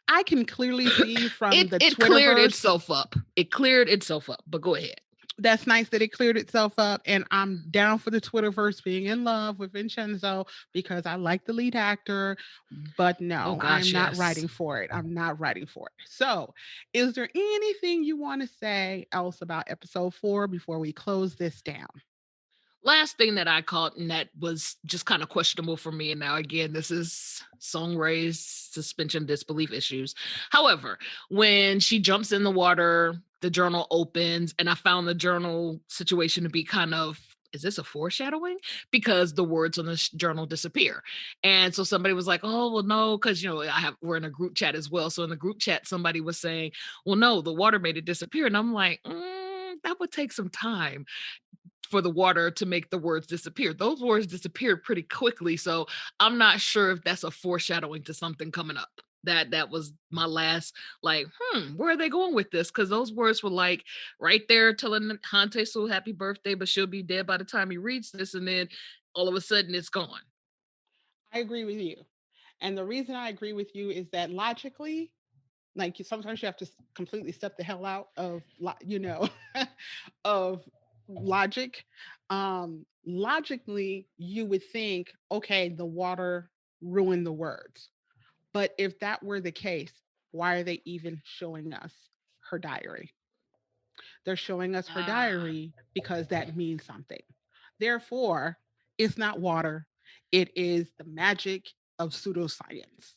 I can clearly see from the It cleared Twitterverse, itself up. It cleared itself up. But go ahead. that's nice that it cleared itself up. And I'm down for the Twitterverse being in love with Vincenzo because I like the lead actor. But Oh no, I'm gosh, not yes. writing for it. I'm not writing for it. So, is there anything you want to say else about episode 4 before we close this down? Last thing that I caught, and that was just kind of questionable for me. And now again, this is Song Ray's suspension disbelief issues. However, when she jumps in the water, the journal opens, and I found the journal situation to be kind of, is this a foreshadowing? Because the words on the journal disappear. And so somebody was like, oh, well, no, because we're in a group chat as well. So in the group chat, somebody was saying, well, no, the water made it disappear. And I'm like, that would take some time for the water to make the words disappear. Those words disappeared pretty quickly. So I'm not sure if that's a foreshadowing to something coming up. That was my last, like, where are they going with this? Because those words were like right there telling Hante Sue happy birthday, but she'll be dead by the time he reads this, and then all of a sudden it's gone. I agree with you. And the reason I agree with you is that logically, like sometimes you have to completely step the hell out of of logic. Logically you would think, okay, the water ruined the words, but if that were the case, why are they even showing us her diary? They're showing us her Ah, diary because that means something. Therefore, it's not water, it is the magic of pseudoscience.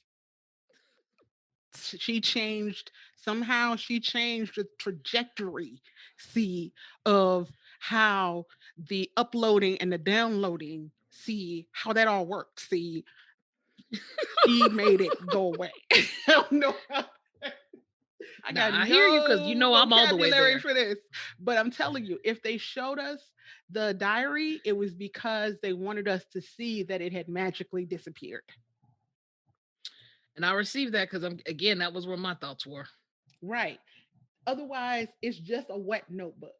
She changed, somehow she changed the trajectory, see, of how the uploading and the downloading, see how that all works, see, she made it go away. I don't know how, I got nah, I hear you because no I'm all the way vocabulary there. for this, but I'm telling you, if they showed us the diary, it was because they wanted us to see that it had magically disappeared. And I received that because that was where my thoughts were. Right. Otherwise, it's just a wet notebook.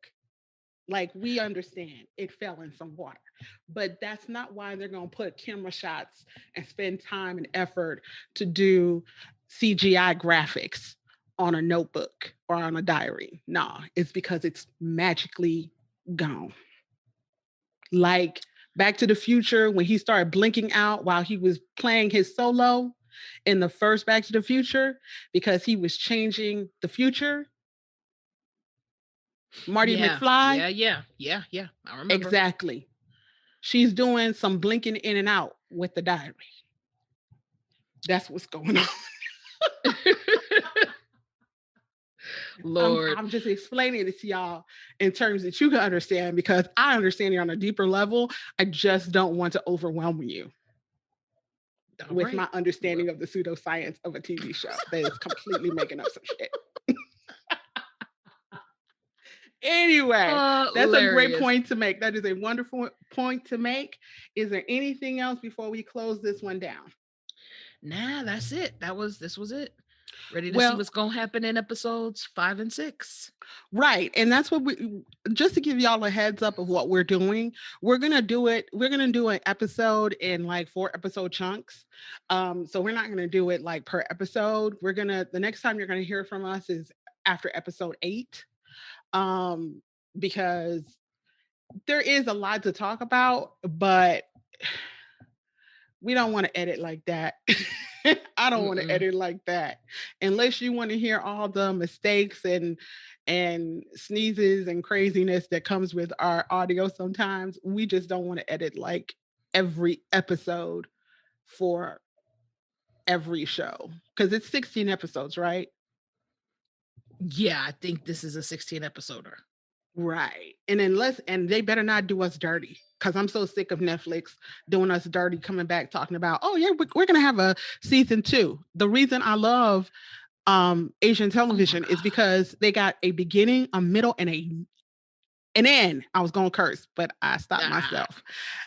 Like we understand it fell in some water, but that's not why they're going to put camera shots and spend time and effort to do CGI graphics on a notebook or on a diary. Nah, it's because it's magically gone. Like Back to the Future, when he started blinking out while he was playing his solo in the first Back to the Future because he was changing the future. Marty Yeah, McFly, yeah, yeah, yeah, yeah. I remember. exactly. She's doing some blinking in and out with the diary. That's what's going on. I'm, Lord. I'm just explaining it to y'all in terms that you can understand because I understand it on a deeper level. I just don't want to overwhelm you All with right. my Well, understanding of the pseudoscience of a TV show that is completely making up some shit. Anyway, that's a great hilarious. point to make. That is a wonderful point to make. Is there anything else before we close this one down? Nah, that's it. This was it. Ready to see Well, what's gonna happen in episodes 5 and 6. right. And that's what just to give y'all a heads up of what we're doing, we're going to do it. We're going to do an episode in like 4 episode chunks. So we're not going to do it like per episode. The next time you're going to hear from us is after episode 8. Um, because there is a lot to talk about, but we don't want to edit like that. I don't want to Mm-mm. edit like that. Unless you want to hear all the mistakes and sneezes and craziness that comes with our audio sometimes, we just don't want to edit like every episode for every show because it's 16 episodes, right? Yeah, I think this is a 16 episoder. Right. And they better not do us dirty because I'm so sick of Netflix doing us dirty, coming back talking about, oh yeah, we're gonna have a season 2. The reason I love Asian television is because they got a beginning, a middle, and an end. I was gonna curse, but I stopped myself.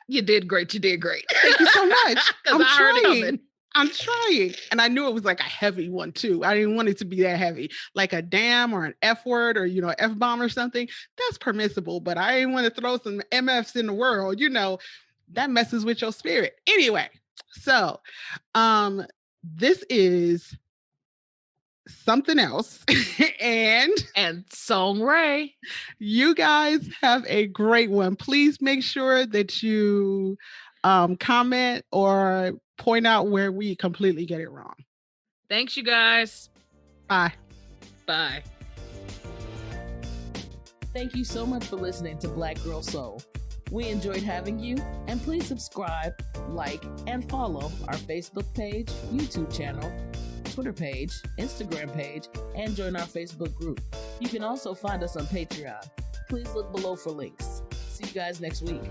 You did great. You did great. Thank you so much. Because I heard it coming. I'm trying. And I knew it was like a heavy one too. I didn't want it to be that heavy. Like a damn or an F word or, F bomb or something. That's permissible. But I didn't want to throw some MFs in the world. That messes with your spirit. Anyway, so this is something else. and Song Ray. You guys have a great one. Please make sure that you comment or point out where we completely get it wrong. Thanks, you guys. Bye. Bye. Thank you so much for listening to Black Girl Soul. We enjoyed having you, and please subscribe, like, and follow our Facebook page, YouTube channel, Twitter page, Instagram page, and join our Facebook group. You can also find us on Patreon. Please look below for links. See you guys next week.